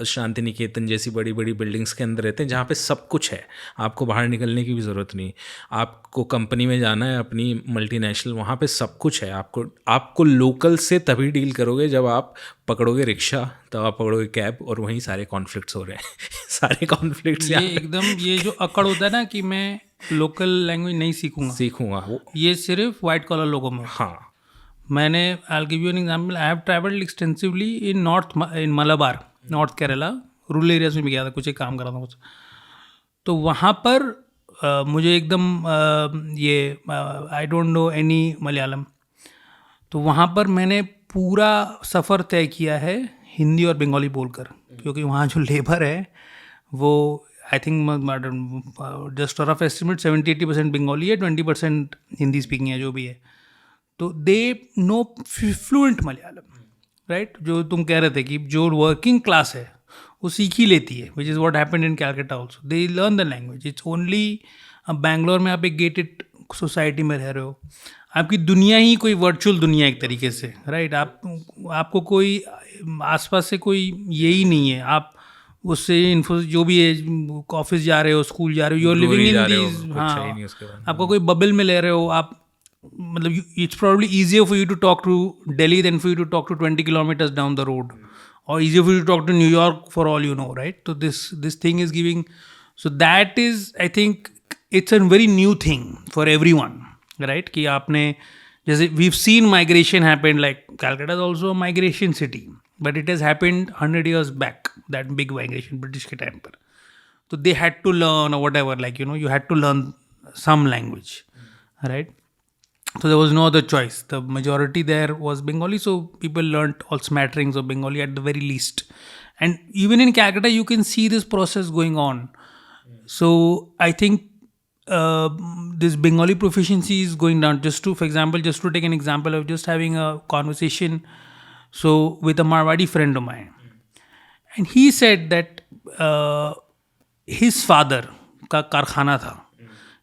शांति निकेतन जैसी बड़ी बड़ी बिल्डिंग्स के अंदर रहते हैं जहाँ पे सब कुछ है, आपको बाहर निकलने की भी ज़रूरत नहीं. आपको कंपनी में जाना है अपनी मल्टीनेशनल, वहाँ पे सब कुछ है. आपको लोकल से तभी डील करोगे जब आप पकड़ोगे रिक्शा, तब आप पकड़ोगे कैब, और वहीं सारे कॉन्फ्लिक्ट्स हो रहे हैं. सारे कॉन्फ्लिक्ट्स ये एकदम, ये जो अकड़ होता है ना कि मैं लोकल लैंग्वेज नहीं सीखूंगा, ये सिर्फ वाइट कॉलर लोगों में. हाँ, मैंने I give you an example. I have travelled extensively in Malabar, north Kerala, rural areas में भी गया था, कुछ एक काम कर रहा था कुछ. तो वहाँ पर मुझे एकदम ये आई डोंट नो एनी मलयालम, तो वहाँ पर मैंने पूरा सफ़र तय किया है हिंदी और बंगाली बोलकर, क्योंकि वहाँ जो लेबर है वो I think just rough estimate 70-80% Bengali है, 20% हिंदी स्पीकिंग है जो भी है. तो they know fluent Malayalam, right. जो तुम कह रहे थे कि जो वर्किंग क्लास है वो सीख ही लेती है, which is what happened in Calcutta also. They learn the language. It's only Bangalore में आप एक गेटेड सोसाइटी में रह रहे हो, आपकी दुनिया ही कोई वर्चुअल दुनिया एक तरीके से, राइट. आपको कोई आसपास से कोई यही नहीं है. आप उससे इन्फो जो भी है, ऑफिस जा रहे हो, स्कूल जा रहे हो, you are living in these. हाँ, आपको कोई बबल में ले रहे हो आप. मतलब it's probably easier for you to talk to Delhi than for you to talk to 20 kilometers down the road, और easier for you to talk to New York for all you know, right? So this thing is giving, so that is, I think it's a very new thing for everyone, right? कि आपने जैसे we've seen migration happen, like Calcutta is also a migration city, but it has happened 100 years back, that big migration British के time पर. So they had to learn or whatever, like you had to learn some language, right? So there was no other choice. The majority there was Bengali, so people learnt all smatterings of Bengali at the very least. And even in Calcutta, you can see this process going on. So I think this Bengali proficiency is going down. For example, just to take an example, of just having a conversation with a Marwadi friend of mine. And he said that his father का कारखाना था.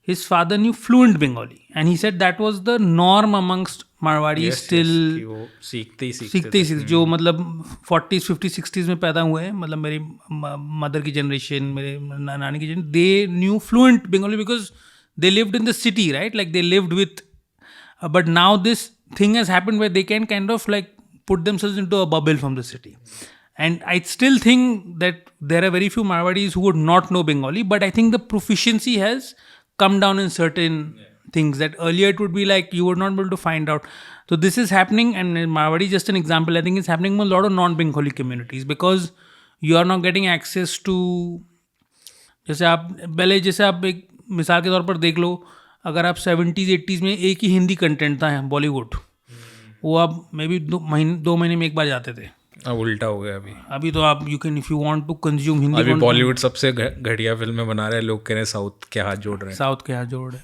His father knew fluent Bengali, and he said that was the norm amongst Marwadis till सीखते ही जो मतलब 40s 50s 60s में पैदा हुए हैं, मतलब मेरी मदर की जनरेशन, मेरे नानी की generation, they knew fluent Bengali because they lived in the city, right? Like they lived with, but now this thing has happened where they can kind of like put themselves into a bubble from the city. And I still think that there are very few Marwadis who would not know Bengali, but I think the proficiency has come down in certain things that earlier it would be like you would not be able to find out. So this is happening, and Marwadi is just an example. I think it's happening in a lot of non-Bengali communities because you are not getting access to, जैसे आप एक मिसाल के तौर पर देख लो, अगर आप 70s 80s में एक ही हिंदी कंटेंट था बॉलीवुड, वो आप मे बी 2 महीने में एक बार जाते थे. अब उल्टा हो गया. अभी तो आप you can, if you want to consume Hindi, अभी बॉलीवुड सबसे घटिया फिल्में बना रहे हैं, लोग कह रहे हैं साउथ के हाथ जोड़ रहे हैं,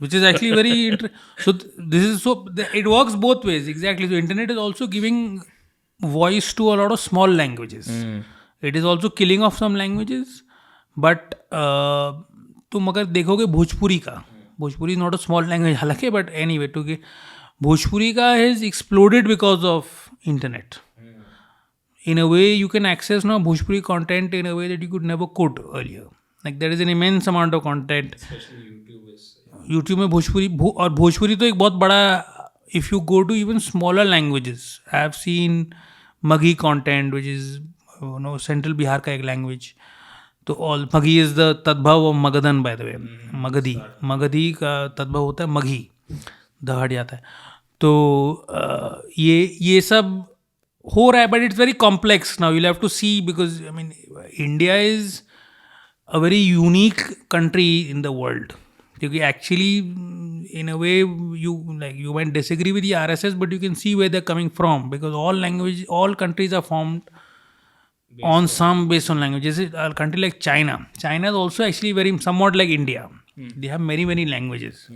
which is actually very so this is so it works both ways. Exactly. So internet is also giving voice to a lot of small languages. It is also killing off some languages, but तुम अगर देखोगे Bhojpuri is not a small language हालांकि, but anyway, to Bhojpuri का has exploded because of internet. In a way, you can access now Bhojpuri content in a way that you could never could earlier. Like there is an immense amount of content. Especially YouTube में भोजपुरी, और भोजपुरी तो एक बहुत बड़ा, if you go to even smaller languages, I have seen Maghi content, which is central Bihar का एक language. तो all Maghi is the तद्भव of Magadhan, by the way. Magdhi का तद्भव होता है मघी, द हट जाता है. तो ये सब हो रहा है, but it's very complex now. You'll have to see, because I mean India is a very unique country in the world. Because actually, in a way, you might disagree with the RSS, but you can see where they're coming from, because all countries are formed based on languages. A country like China is also actually very somewhat like India. They have many many languages.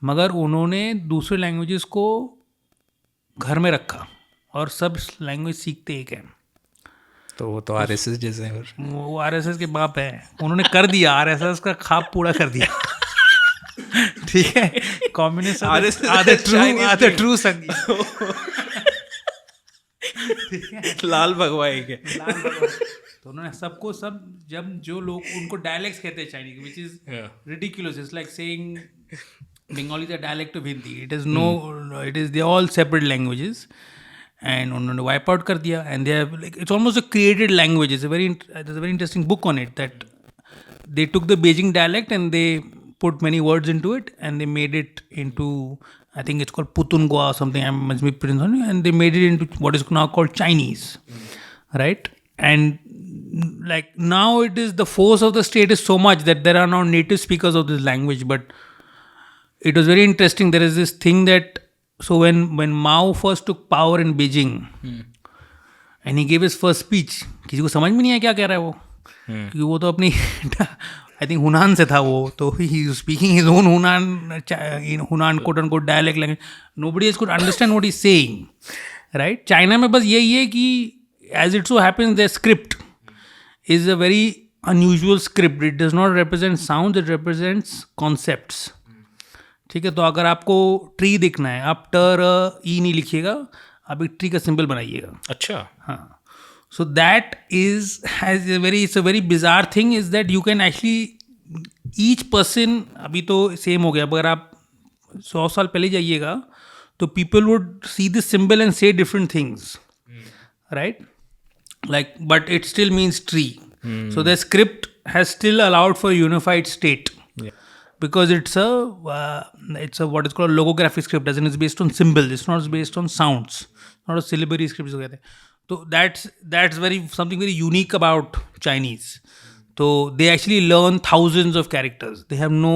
मगर उन्होंने दूसरे languages को घर में रखा और सब language सीखते एक हैं. तो वो तो आरएसएस जैसे हैं. वो आरएसएस के बाप है. उन्होंने कर दिया, आरएसएस का ख्वाब पूरा कर दिया. ठीक है, कम्युनिस्ट आर ट्रू संगीत. लाल भगवा एक है. तो उन्होंने सबको जब जो लोग उनको डायलेक्ट्स कहते हैं Chinese, which is ridiculous. It's like saying Bengali is a dialect of Hindi. They're all separate languages, and उन्होंने wipe out कर दिया, and they have it's almost a created language. There's a very interesting book on it, that they took the Beijing dialect and they put many words into it, and they made it into, I think it's called Putungwa or something, I must be pronouncing, and they made it into what is now called Chinese, right? And like now it is, the force of the state is so much that there are now native speakers of this language. But it was very interesting. There is this thing that, so when Mao first took power in Beijing, and he gave his first speech, किसी को समझ में नहीं आया क्या कह रहा है वो. क्योंकि वो तो अपनी आई थिंक हुनान से था वो, तो he speaking his own Hunan quote and quote dialect language, nobody could understand what is saying, right. China में बस यही है कि as it so happens the script is a very unusual script. It does not represent sounds, it represents concepts. ठीक है, तो अगर आपको ट्री दिखना है, आप टर ई नहीं लिखिएगा, आप एक ट्री का सिंबल बनाइएगा. अच्छा. हाँ. So that is has a very, it's a very bizarre thing is that you can actually each person, अभी तो सेम हो गया, अगर आप 100 साल पहले जाइएगा तो people would see this symbol and say different things, right, like, but it still means tree. So the script has still allowed for unified state, because it's a what is called logographic script, as in it's based on symbols. It's not based on sounds, not a syllabary script. So that's something very unique about Chinese. So they actually learn thousands of characters. They have no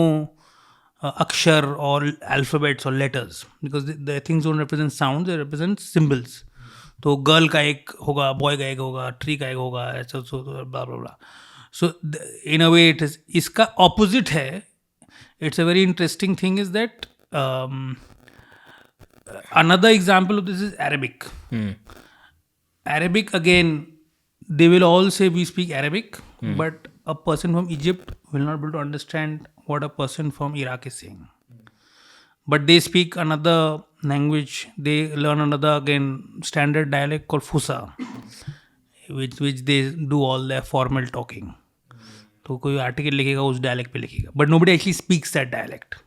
akshar or alphabets or letters, because the things don't represent sounds; they represent symbols. तो girl का एक होगा, boy का एक होगा, tree का एक होगा, ऐसा blah blah blah. So in a way it is, इसका ऑपोजिट है. It's a very interesting thing is that another example of this is Arabic. Arabic again, they will all say we speak Arabic, but a person from Egypt will not be to understand what a person from Iraq is saying. But they speak another language, they learn another, again, standard dialect called Fusa, which they do all their formal talking. तो कोई article लिखेगा उस dialect पे लिखेगा, but nobody actually speaks that dialect.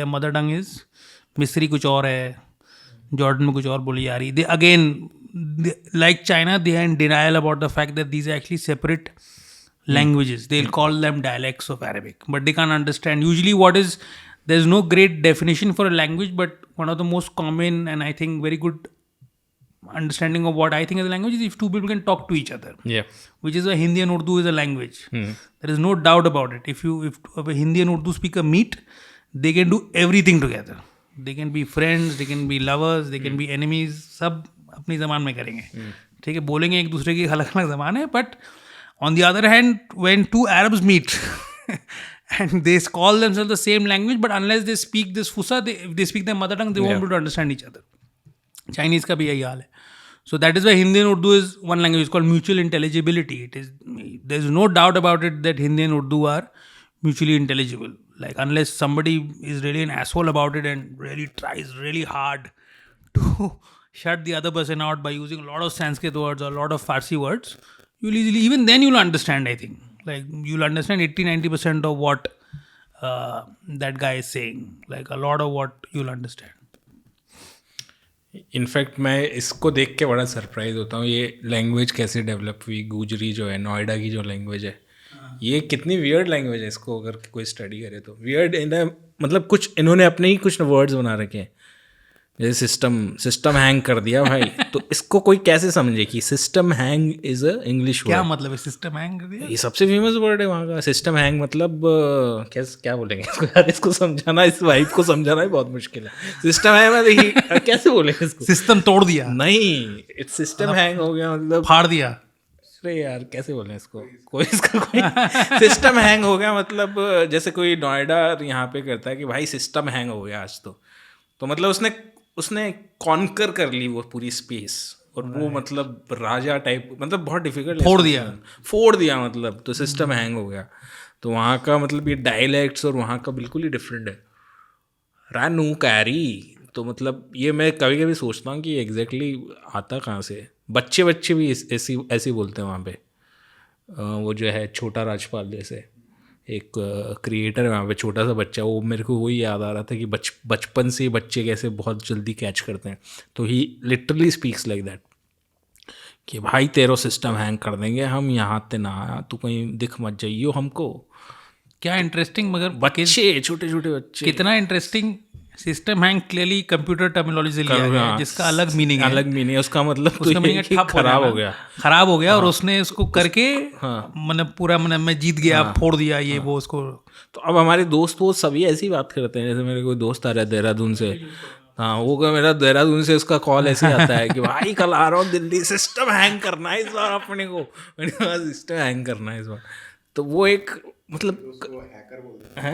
Their mother tongue is मिस्री कुछ और है, जॉर्डन में कुछ और बोली जा रही. They again, like China, they are in denial about the fact that these are actually separate languages. They'll call them dialects of Arabic, but they can't understand. Usually what is, there's no great definition for a language, but one of the most common and I think very good understanding of what I think as a language is if two people can talk to each other. Yeah. Which is why Hindi and Urdu is a language. There is no doubt about it. If a Hindi and Urdu speaker meet, they can do everything together. They can be friends, they can be lovers, they can be enemies. सब अपनी ज़बान में करेंगे. ठीक है, बोलेंगे एक दूसरे की अलग अलग ज़बान है, but on the other hand, when two Arabs meet and they call themselves the same language, but unless they speak this Fusa, if they speak their mother tongue, they won't be able to understand each other. Chinese का भी यही हाल है. So that is why Hindi and Urdu is one language. It's called mutual intelligibility. There's no doubt about it that Hindi and Urdu are mutually intelligible. Like, unless somebody is really an asshole about it and really tries really hard to shut the other person out by using a lot of Sanskrit words or a lot of Farsi words, you'll easily, even then you'll understand, I think. Like, you'll understand 80-90% of what that guy is saying. Like, a lot of what you'll understand. In fact मैं इसको देख के बड़ा surprise होता हूँ, ये language कैसे develop हुई. गुजरी जो है, नोएडा की जो लैंग्वेज है, ये कितनी वियर्ड लैंग्वेज है. इसको अगर कोई स्टडी करे तो वियर्ड इन, मतलब कुछ इन्होंने अपने ही कुछ वर्ड्स बना रखे हैं. जैसे सिस्टम हैंग कर दिया भाई, तो इसको कोई कैसे समझे कि system hang is a English word. क्या मतलब है सिस्टम हैंग कर दिया? ये सबसे फेमस वर्ड है वहाँ का. सिस्टम हैंग मतलब क्या बोलेंगे इसको यार, इसको समझाना, इस वाइब को समझाना ही बहुत मुश्किल है. सिस्टम हैंग मतलब कैसे बोलेंगे इसको? सिस्टम तोड़ दिया? नहीं, इट्स सिस्टम हैंग हो गया मतलब फाड़ दिया. अरे यार कैसे बोलें इसको, कोई इसका कोई सिस्टम हैंग हो गया मतलब जैसे कोई नोएडा यहाँ पे करता है कि भाई सिस्टम हैंग हो गया आज, तो मतलब उसने कॉन्कर कर ली वो पूरी स्पेस, और वो मतलब राजा टाइप, मतलब बहुत डिफिकल्ट, फोड़ दिया मतलब, तो सिस्टम हैंग हो गया. तो वहाँ का मतलब ये डायलेक्ट्स और वहाँ का बिल्कुल ही डिफरेंट है. रानू कैरी, तो मतलब ये मैं कभी कभी सोचता हूँ कि एग्जैक्टली आता कहाँ से. बच्चे भी ऐसी बोलते हैं वहाँ पे. वो जो है छोटा राजपाल जैसे एक क्रिएटर है वहाँ पे, छोटा सा बच्चा, वो मेरे को वही याद आ रहा था कि बचपन से बच्चे कैसे बहुत जल्दी कैच करते हैं. तो ही लिटरली स्पीक्स लाइक दैट कि भाई तेरो सिस्टम हैंग कर देंगे हम, यहाँ ते ना तू कहीं दिख मत जाइयो हमको. क्या इंटरेस्टिंग, मगर बच्चे छोटे बच्चे, कितना interesting. System hang clearly computer terminology से लिया गया है, जिसका अलग मीनिंग है. उसका मतलब उसका मीनिंग खराब हो गया. और उसने उसको करके मतलब पूरा मतलब मैं जीत गया, फोड़ दिया ये वो उसको. तो अब हमारे दोस्त वो सभी ऐसी बात करते हैं. जैसे मेरे कोई दोस्त आ रहा है देहरादून से, हाँ, वो क्या मेरा देहरादून से उसका कॉल ऐसे आता है कि भाई कल आ रहा हूँ दिल्ली, सिस्टम हैंग करना है इस बार अपने को, मैंने कहा सिस्टम हैंग करना है इस बार। तो वो एक मतलब है,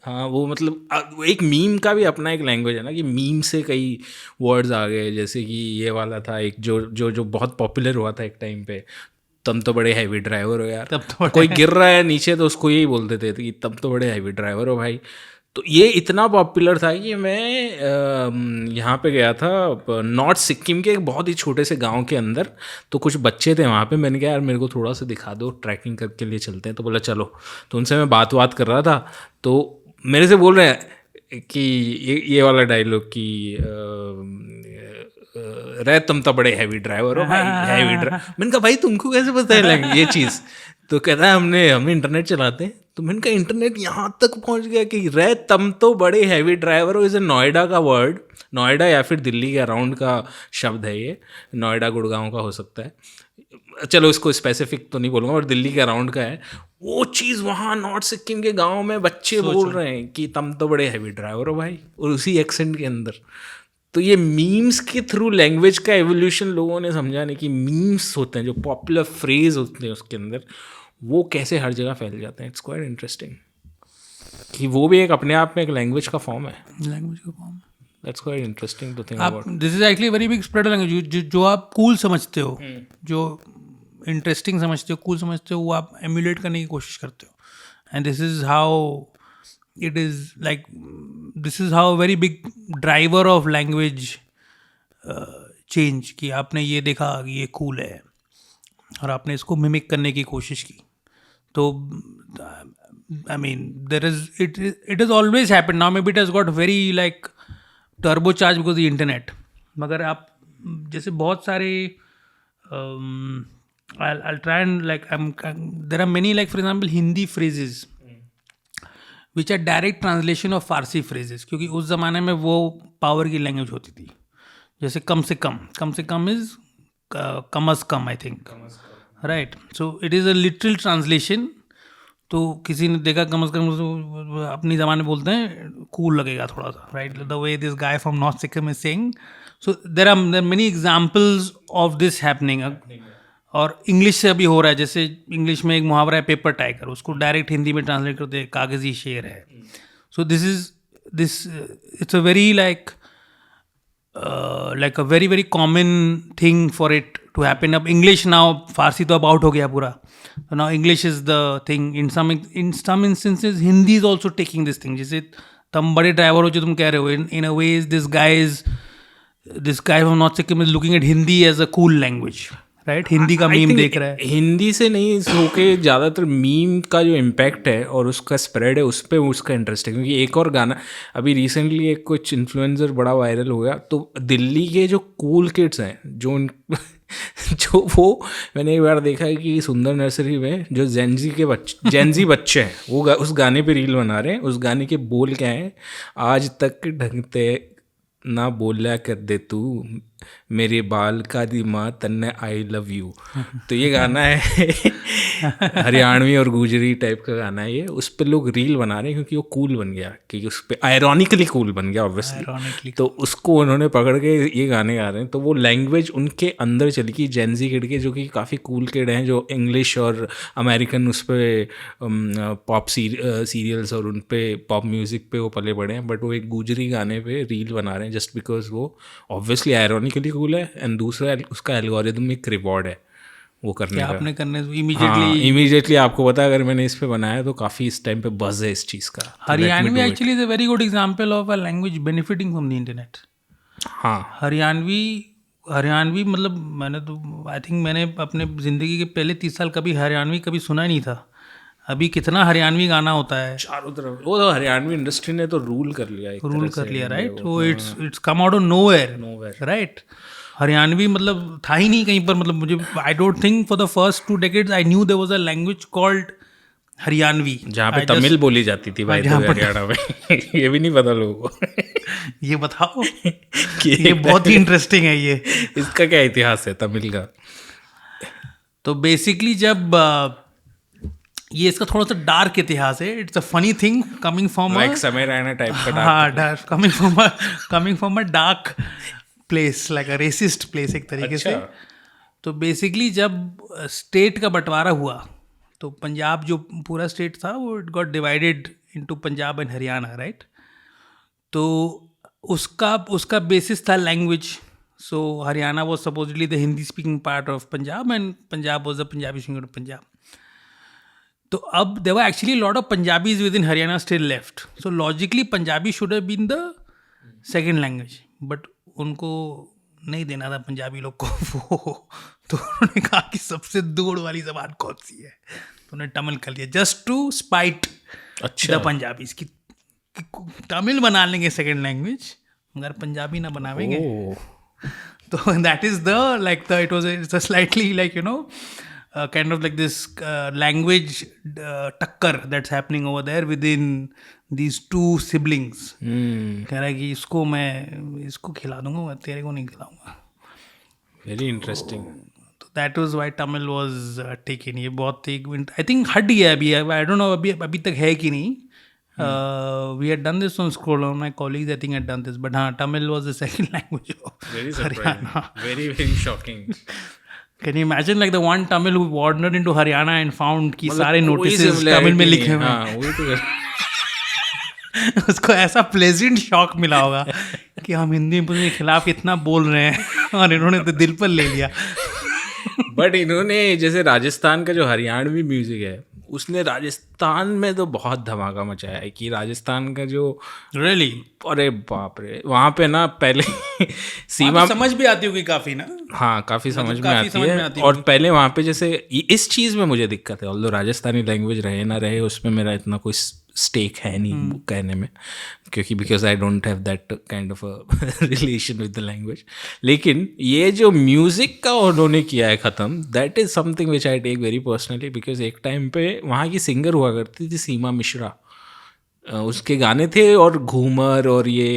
हाँ वो मतलब वो एक मीम का भी अपना एक लैंग्वेज है ना, कि मीम से कई वर्ड्स आ गए, जैसे कि ये वाला था एक जो जो जो बहुत पॉपुलर हुआ था एक टाइम पे, तुम तो बड़े हैवी ड्राइवर हो यार। तब तो कोई गिर रहा है नीचे तो उसको यही बोलते थे कि तब तो बड़े हैवी ड्राइवर हो भाई। तो ये इतना पॉपुलर था कि मैं यहाँ पे गया था नॉर्थ सिक्किम के एक बहुत ही छोटे से गांव के अंदर, तो कुछ बच्चे थे वहाँ पे, मैंने कहा यार मेरे को थोड़ा सा दिखा दो, ट्रैकिंग करके लिए चलते हैं। तो बोला चलो। तो उनसे मैं बात कर रहा था, तो मेरे से बोल रहे हैं कि ये वाला डायलॉग कि रे तुम तो बड़े हैवी ड्राइवर हो भाई, हैवी ड्राइवर। मैंने कहा भाई तुमको कैसे पता है ये चीज़? तो कहता है हम इंटरनेट चलाते हैं। तो मैंने कहा इंटरनेट यहाँ तक पहुँच गया कि रे तुम तो बड़े हैवी ड्राइवर हो इसे नोएडा का वर्ड, नोएडा या फिर दिल्ली के अराउंड का शब्द है ये, नोएडा गुड़गांव का हो सकता है, चलो इसको स्पेसिफिक तो नहीं बोलूँगा, और दिल्ली के अराउंड का है। वो चीज़ वहाँ नॉर्थ सिक्किम के गांव में बच्चे बोल रहे हैं कि तुम तो बड़े हैवी ड्राइवर हो भाई, और उसी एक्सेंट के अंदर। तो ये मीम्स के थ्रू लैंग्वेज का एवोल्यूशन लोगों ने समझा नहीं, कि मीम्स होते हैं जो पॉपुलर फ्रेज होते हैं उसके अंदर, वो कैसे हर जगह फैल जाते हैं। इट्स क्वाइट इंटरेस्टिंग कि वो भी एक अपने आप में एक लैंग्वेज का फॉर्म है, लैंग्वेज का form. That's quite interesting to think आप about. This is actually very big spread language, जो आप कूल समझते हो, जो इंटरेस्टिंग समझते हो, कूल समझते हो, वो आप एम्यूलेट करने की कोशिश करते हो। And this is how it is like, this is how very big driver of language change, कि आपने ये देखा कि ये कूल है और आपने इसको मिमिक करने की कोशिश की। तो I mean there is it is always happen now, may be it has got very like turbo charge because the internet. मगर आप जैसे बहुत सारे I'll try and like there are many, like for example Hindi phrases which are direct translation of Farsi phrases, क्योंकि उस ज़माने में वो पावर की लैंग्वेज होती थी। जैसे कम से कम is come as come, I think, right. So it is a literal translation. तो किसी ने देखा कम अज़ कम, अपनी ज़माने बोलते हैं, कूल लगेगा थोड़ा सा, right, the way this guy from north Sikkim is saying. So there are many examples of this happening. और इंग्लिश से अभी हो रहा है, जैसे इंग्लिश में एक मुहावरा है पेपर टाइगर, उसको डायरेक्ट हिंदी में ट्रांसलेट करते हैं कागजी शेर है। So this it's a very like a very very common thing for it to happen. अब इंग्लिश नाउ, फारसी तो अब आउट हो गया पूरा, तो now English is the thing. In some instances Hindi is also taking this thing. जैसे तुम बड़े ड्राइवर हो जो तुम कह रहे हो, in a way this guy from north Sikkim is looking at Hindi as a cool language, right. Hindi का मीम देख रहा है। हिंदी से नहीं होके ज़्यादातर मीम का जो इम्पैक्ट है और उसका स्प्रेड है, उस पर उसका इंटरेस्ट है। क्योंकि एक और गाना अभी रिसेंटली एक कुछ इन्फ्लुएंसर बड़ा वायरल हो गया, तो दिल्ली के जो कूल किड्स हैं जो वो मैंने एक बार देखा है कि सुंदर नर्सरी में जो जेंजी बच्चे हैं वो उस गाने पे रील बना रहे हैं। उस गाने के बोल क्या हैं, आज तक ढंगते ना बोला कर दे तू मेरे बाल का दिमाग तन्ने आई लव यू। तो ये गाना है हरियाणवी और गुजरी टाइप का गाना है ये। उस पर लोग रील बना रहे हैं क्योंकि वो कूल बन गया, क्योंकि उस पर आयरॉनिकली कूल बन गया ऑब्वियसली। तो उसको उन्होंने पकड़ के ये गाने गा रहे हैं। तो वो लैंग्वेज उनके अंदर चली गई, जेंजी किड के, जो कि काफ़ी कूल किड हैं, जो इंग्लिश और अमेरिकन उस पर पॉप सीरियल्स और उन पर पॉप म्यूज़िक पे वो पले बड़े हैं, बट वो एक गुजरी गाने पे रील बना रहे हैं जस्ट बिकॉज वो ऑब्वियसली आयरॉनिकली कूल है, एंड दूसरा उसका एल्गोरिदम एक रिवॉर्ड है वो करने का। आपने करने इमीडिएटली आपको पता है अगर मैंने इस पे बनाया तो काफ़ी इस टाइम पे बज़ है इस चीज़ का। Haryanvi actually is a very good example of a language benefiting from the internet. हाँ, हरियाणवी मतलब मैंने तो आई थिंक मैंने अपने ज़िंदगी के पहले 30 साल कभी हरियाणवी कभी सुना ही नहीं था। अभी कितना हरियाणवी गाना होता है चारों तरफ। वो तो हरियाणवी इंडस्ट्री ने तो रूल कर लिया, राइट। वो it's come out of nowhere, right. Haryanvi मतलब था ही नहीं कहीं पर। मतलब मुझे I don't think for the first 2 decades I knew there was a language called Haryanvi, जहाँ पे तमिल बोली जाती थी भाई हरियाणा में। ये भी नहीं पता लोगों को। ये बताओ कि ये बहुत ही इंटरेस्टिंग है। ये इसका क्या इतिहास है तमिल का? तो बेसिकली जब ये इसका थोड़ा सा डार्क इतिहास है. It's a funny thing coming from like समय रैना टाइप का हाँ, coming from a dark place, like a resist place एक तरीके से. तो बेसिकली जब स्टेट का बंटवारा हुआ तो पंजाब जो पूरा स्टेट था वो it got divided into Punjab and Haryana, right. तो उसका बेसिस था language. So Haryana was supposedly the Hindi speaking part of Punjab and Punjab was the Punjabi speaking of Punjab. तो अब there were actually lot of Punjabis within Haryana still left. So logically Punjabi should have been the second language, but उनको नहीं देना था पंजाबी लोग को वो. तो उन्होंने कहा कि सबसे दूर वाली जबान कौन सी है, तो उन्होंने तमिल कर लिया just to spite the Punjabis की तमिल बना लेंगे सेकेंड लैंग्वेज मगर पंजाबी ना बनावेंगे. तो that is the like the it was slightly like you know kind of like this language takkar that's happening over there within these two siblings. कह रहा है कि इसको खिला दूंगा, तेरे को नहीं खिलाऊंगा. Very interesting. तो that was why Tamil was taken. ये बहुत आई थिंक हट गया अभी. आई डोंट नो अभी तक है कि नहीं. We had done this on Scroll. My colleagues, I think, had done this. But Tamil was the second language of Haryana. Very, very shocking. Can you imagine like the one Tamil who wandered into Haryana and found कि सारे notices Tamil में लिखे हुए हैं. उसको ऐसा pleasant shock मिला होगा कि हम हिंदी के खिलाफ इतना बोल रहे हैं और इन्होंने तो दिल पर ले लिया. बट इन्होंने जैसे राजस्थान का जो हरियाणवी म्यूजिक है उसने राजस्थान में तो बहुत धमाका मचाया है. कि राजस्थान का जो रियली अरे बाप रे वहाँ पे ना पहले सीमा समझ भी आती होगी काफ़ी ना. हाँ काफ़ी समझ में आती है. और पहले वहाँ पे जैसे इस चीज़ में मुझे दिक्कत है. ऑल्दो राजस्थानी लैंग्वेज रहे ना रहे उसमें मेरा इतना कोई स्टेक है नहीं कहने में, क्योंकि because I don't have that kind of relation with the language. लेकिन ये जो म्यूज़िक का उन्होंने किया है ख़त्म, that is something which I take very personally. Because एक टाइम पे वहाँ की सिंगर हुआ करती थी सीमा मिश्रा. उसके गाने थे और घूमर और ये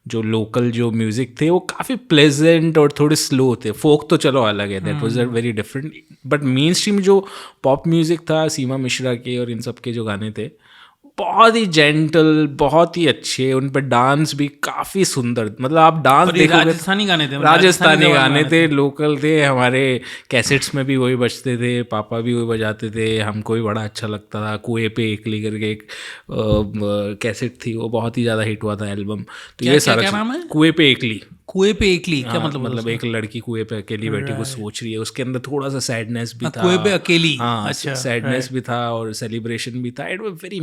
जो लोकल जो म्यूज़िक थे वो काफ़ी प्लेजेंट और थोड़े स्लो थे. फोक तो चलो अलग है, that was very different. But main stream जो पॉप म्यूज़िक था सीमा मिश्रा के और इन सब के जो गाने थे बहुत ही जेंटल, बहुत ही अच्छे. उन पर डांस भी काफ़ी सुंदर. मतलब आप डांस देखोगे, राजस्थानी गाने थे, लोकल थे. हमारे कैसेट्स में भी वही बजते थे, पापा भी वही बजाते थे. हमको भी बड़ा अच्छा लगता था. कुएं पे एकली करके एक कैसेट थी, वो बहुत ही ज़्यादा हिट हुआ था एल्बम. तो ये सारा नाम है? कुएं पे एकली. कुएं पे एकली क्या मतलब एक लड़की कुएं पे अकेली बैठी कुछ सोच रही है. उसके अंदर थोड़ा सा सैडनेस भी था. कुएं पे अकेली. हाँ, अच्छा, सैडनेस भी था और सेलिब्रेशन भी था. It was very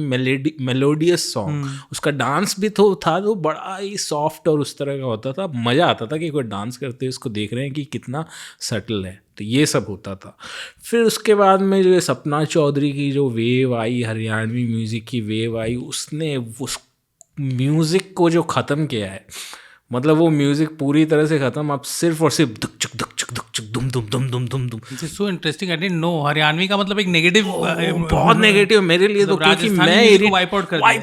melodious song. उसका डांस भी था तो बड़ा ही सॉफ्ट और उस तरह का होता था. मज़ा आता था कि कोई डांस करते हुए उसको देख रहे हैं कि कितना सटल है. तो ये सब होता था. फिर उसके बाद में जो सपना चौधरी की जो वेव आई, हरियाणवी म्यूज़िक की वेव आई, उसने उस म्यूज़िक को जो ख़त्म किया है. मतलब वो म्यूजिक पूरी तरह से खत्म. आप सिर्फ और सिर्फ दुक चुक दुम दुम दुम दुम दुम दुम. So interesting. I didn't know Haryanvi का मतलब एक नेगेटिव, बहुत नेगेटिव मेरे लिए. तो क्योंकि मैं वाइप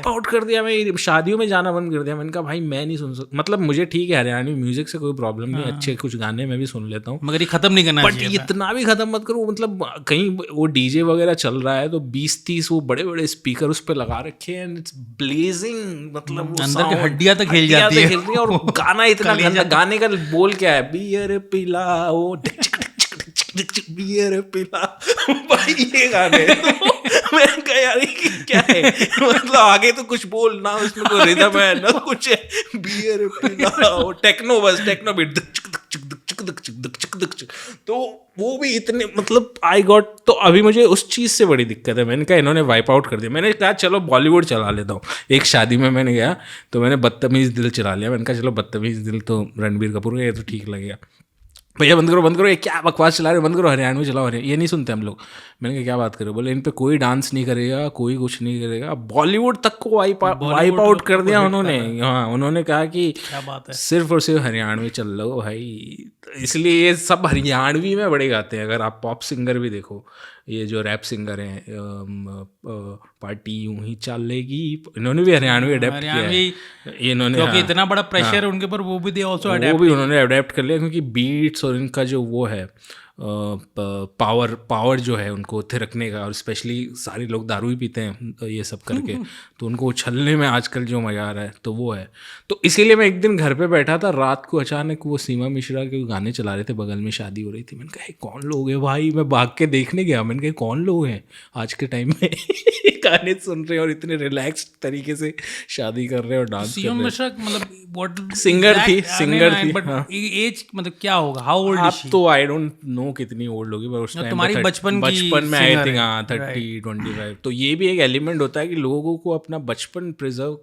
आउट कर दिया. मैं शादियों में जाना बंद कर दिया. मैंने कहा भाई मैं नहीं सुन सकता. मतलब मुझे ठीक है हरियाणवी म्यूजिक से कोई प्रॉब्लम नहीं, अच्छे कुछ गाने मैं भी सुन लेता हूँ, मगर ये खत्म नहीं करना चाहिए. बट इतना भी खत्म मत करो. मतलब कहीं वो डीजे वगैरह चल रहा है तो 20-30 वो बड़े बड़े स्पीकर उस पर लगा रखे हैं. It's blazing. मतलब अंदर की हड्डियां तक हिल जाती है. और गाना इतना गंदा. गाने का बोल क्या है? बियर पिलाओ, बियर पिला. भाई ये गाने मैंने कहा यार क्या है. मतलब आगे तो कुछ बोल ना, उसमें कोई रिदम है ना कुछ है. बियर पिलाओ, टेक्नो बस टेक्नो बीट. तो वो भी इतने मतलब आई गॉट. तो अभी मुझे उस चीज़ से बड़ी दिक्कत है. मैंने कहा इन्होंने वाइप आउट कर दिया. मैंने कहा चलो बॉलीवुड चला लेता हूँ. एक शादी में मैंने गया तो मैंने बदतमीज़ दिल चला लिया. मैंने कहा चलो बदतमीज़ दिल तो रणबीर कपूर का, ये तो ठीक लगेगा. भैया बंद करो, ये क्या बकवास चला रहे हो, बंद करो, हरियाणवी चलाओ. ये नहीं सुनते हम लोग. मैंने कहा क्या बात करो. बोले इन पे कोई डांस नहीं करेगा, कोई कुछ नहीं करेगा. बॉलीवुड तक को वाइप आउट कर दिया उन्होंने. हाँ, उन्होंने कहा कि क्या बात है, सिर्फ और सिर्फ हरियाणवी चल लो भाई. इसलिए ये सब हरियाणवी में बड़े गाते हैं. अगर आप पॉप सिंगर भी देखो, ये जो रैप सिंगर हैं, पार्टी यूं ही चलेगी, इन्होंने भी हरियाणवी अडेप्ट किया है. इन्होंने क्योंकि इतना बड़ा प्रेशर है उनके ऊपर, वो भी उन्होंने अडेप्ट कर लिया. क्योंकि बीट्स और इनका जो वो है पावर जो है उनको थिरकने का, और स्पेशली सारे लोग दारू ही पीते हैं ये सब करके, तो उनको उछलने में आजकल जो मज़ा आ रहा है तो वो है। तो इसीलिए मैं एक दिन घर पे बैठा था, रात को अचानक वो सीमा मिश्रा के गाने चला रहे थे, बगल में शादी हो रही थी। मैंने कहा कौन लोग हैं भाई, मैं भाग के देखने गया, मैंने कहा कौन लोग हैं आज के टाइम में गाने सुन रहे हैं और इतने रिलैक्स तरीके से शादी कर रहे हैं और डांस कर रहे हैं। मिश्रा मतलब व्हाट सिंगर थी बट एज मतलब क्या होगा, हाउ ओल्ड आप तो आई डोंट नो कितनी ओल्ड होगी, पर उस टाइम तुम्हारी बचपन में आई थिंक 30-25। तो ये भी एक एलिमेंट होता है कि लोगों को अपना बचपन प्रिजर्व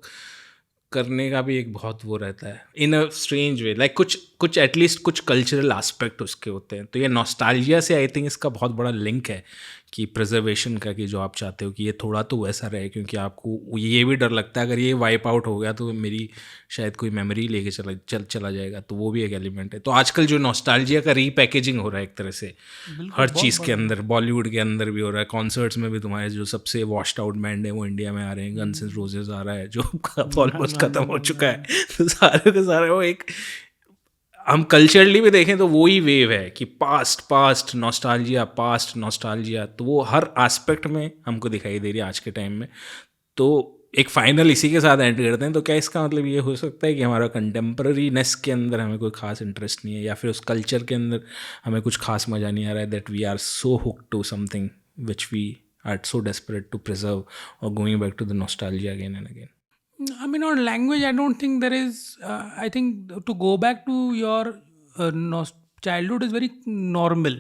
करने का भी एक बहुत वो रहता है इन अ स्ट्रेंज वे, लाइक कुछ एटलीस्ट कुछ कल्चरल एस्पेक्ट उसके होते हैं। तो ये नॉस्टैल्जिया से आई थिंक इसका बहुत बड़ा लिंक है कि प्रिजर्वेशन का, कि जो आप चाहते हो कि ये थोड़ा तो वैसा रहे, क्योंकि आपको ये भी डर लगता है अगर ये वाइप आउट हो गया तो मेरी शायद कोई मेमोरी लेके चला जाएगा, तो वो भी एक एलिमेंट है। तो आजकल जो नॉस्टैल्जिया का रीपैकेजिंग हो रहा है एक तरह से हर चीज़ के अंदर, बॉलीवुड के अंदर भी हो रहा है, कॉन्सर्ट्स में भी तुम्हारे जो सबसे वॉश्ड आउट बैंड है वो इंडिया में आ रहे हैं, गन्स एंड रोजेस आ रहा है जो ऑलमोस्ट खत्म हो चुका है, तो सारे के सारे वो एक, हम कल्चरली भी देखें तो वो ही वेव है कि पास्ट नॉस्टैल्जिया, तो वो हर एस्पेक्ट में हमको दिखाई दे रही है आज के टाइम में। तो एक फाइनल इसी के साथ एंड करते हैं। तो क्या इसका मतलब ये हो सकता है कि हमारा कंटेम्प्रेरीनेस के अंदर हमें कोई खास इंटरेस्ट नहीं है, या फिर उस कल्चर के अंदर हमें कुछ खास मज़ा नहीं आ रहा है, that we are so hooked to something which we are so desperate to preserve और going back to the nostalgia again and again? I mean, on language, I don't think there is. I think to go back to your childhood is very normal.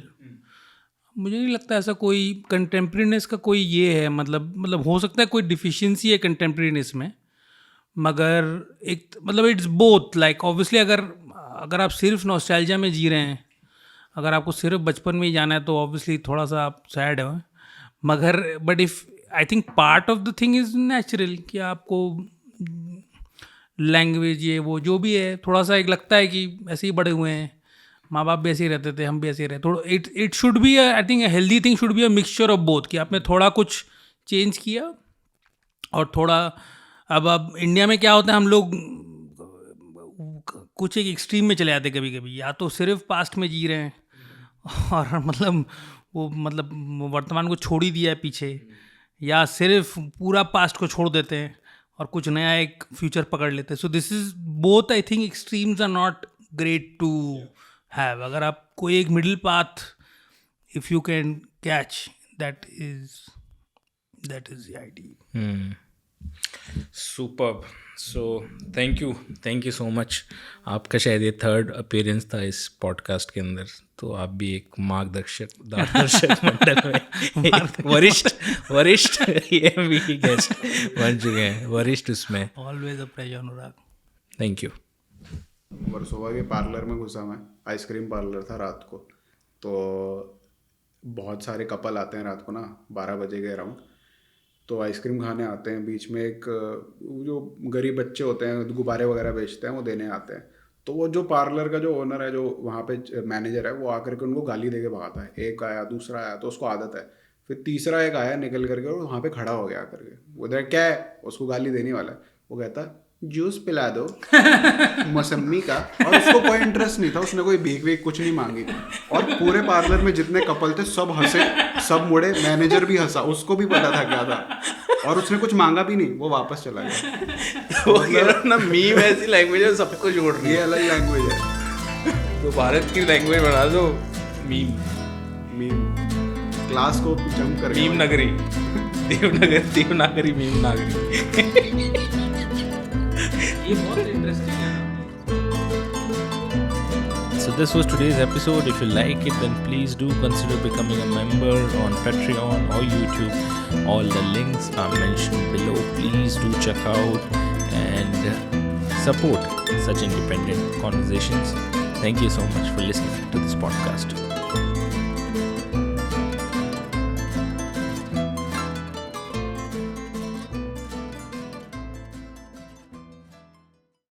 मुझे नहीं लगता ऐसा कोई कंटेम्प्रेरीनेस का कोई ये है, मतलब हो सकता है कोई डिफिशियंसी है कंटेम्प्रेरीनेस में, मगर एक मतलब इट्स बोथ, लाइक ऑब्वियसली अगर आप सिर्फ नॉस्टैल्जिया में जी रहे हैं, अगर आपको सिर्फ बचपन में ही जाना है तो ऑब्वियसली थोड़ा सा आप सैड है, मगर but if I think part of the thing is natural कि आपको लैंग्वेज ये वो जो भी है थोड़ा सा एक लगता है कि ऐसे ही बड़े हुए हैं, माँ बाप भी ऐसे ही रहते थे, हम भी ऐसे ही रहते, थोड़ा it should be I think a healthy thing should be a mixture of both, कि आपने थोड़ा कुछ चेंज किया और थोड़ा अब इंडिया में क्या होता है, हम लोग कुछ एक एक्सट्रीम में चले जाते कभी कभी, या तो सिर्फ पास्ट में जी रहे हैं और मतलब वर्तमान को छोड़ ही दिया है पीछे, या सिर्फ पूरा पास्ट को छोड़ देते हैं और कुछ नया एक फ्यूचर पकड़ लेते हैं। So this is both, I think extremes are not great to have. अगर आप कोई एक middle path if you can catch, that is the idea. Superb. So thank you so much. आपका शायद ये 3rd अपीयरेंस था इस पॉडकास्ट के अंदर, तो आप भी एक मार्गदर्शक मंडल में एक वरिष्ठ ये गेस्ट बन चुके हैं, वरिष्ठ उसमें। Always a pleasure Anurag. Thank you. Versova के पार्लर में घुसा मैं, आइसक्रीम पार्लर था रात को, तो बहुत सारे कपल आते हैं रात को ना 12 बजे के अराउंड, तो आइसक्रीम खाने आते हैं। बीच में एक जो गरीब बच्चे होते हैं गुब्बारे वगैरह बेचते हैं वो देने आते हैं, तो वो जो पार्लर का जो ओनर है, जो वहाँ पे मैनेजर है, वो आकर के उनको गाली दे के भगाता है। एक आया, दूसरा आया, तो उसको आदत है, फिर तीसरा एक आया निकल करके और वहाँ पे खड़ा हो गया करके, वो देख क्या है, उसको गाली देने वाला है, वो कहता जूस पिला दो मौसमी का, और उसको कोई इंटरेस्ट नहीं था, उसने कोई भीख वीख कुछ नहीं मांगी, और पूरे पार्लर में जितने कपल थे सब हंसे, सब मुड़े, मैनेजर भी हंसा, उसको भी पता था क्या था, और उसने कुछ मांगा भी नहीं, वो वापस चला गया। वो ना मीम ऐसी लैंग्वेज है सबको जोड़ रही है, ये अलग लैंग्वेज है, तो भारत की लैंग्वेज बना दो मीम क्लास को जम कर मीम नगरी, देवनागरी मीम नागरी। ये बहुत इंटरेस्टिंग है। So this was today's episode. If you like it, then please do consider becoming a member on Patreon or YouTube. All the links are mentioned below. Please do check out and support such independent conversations. Thank you so much for listening to this podcast.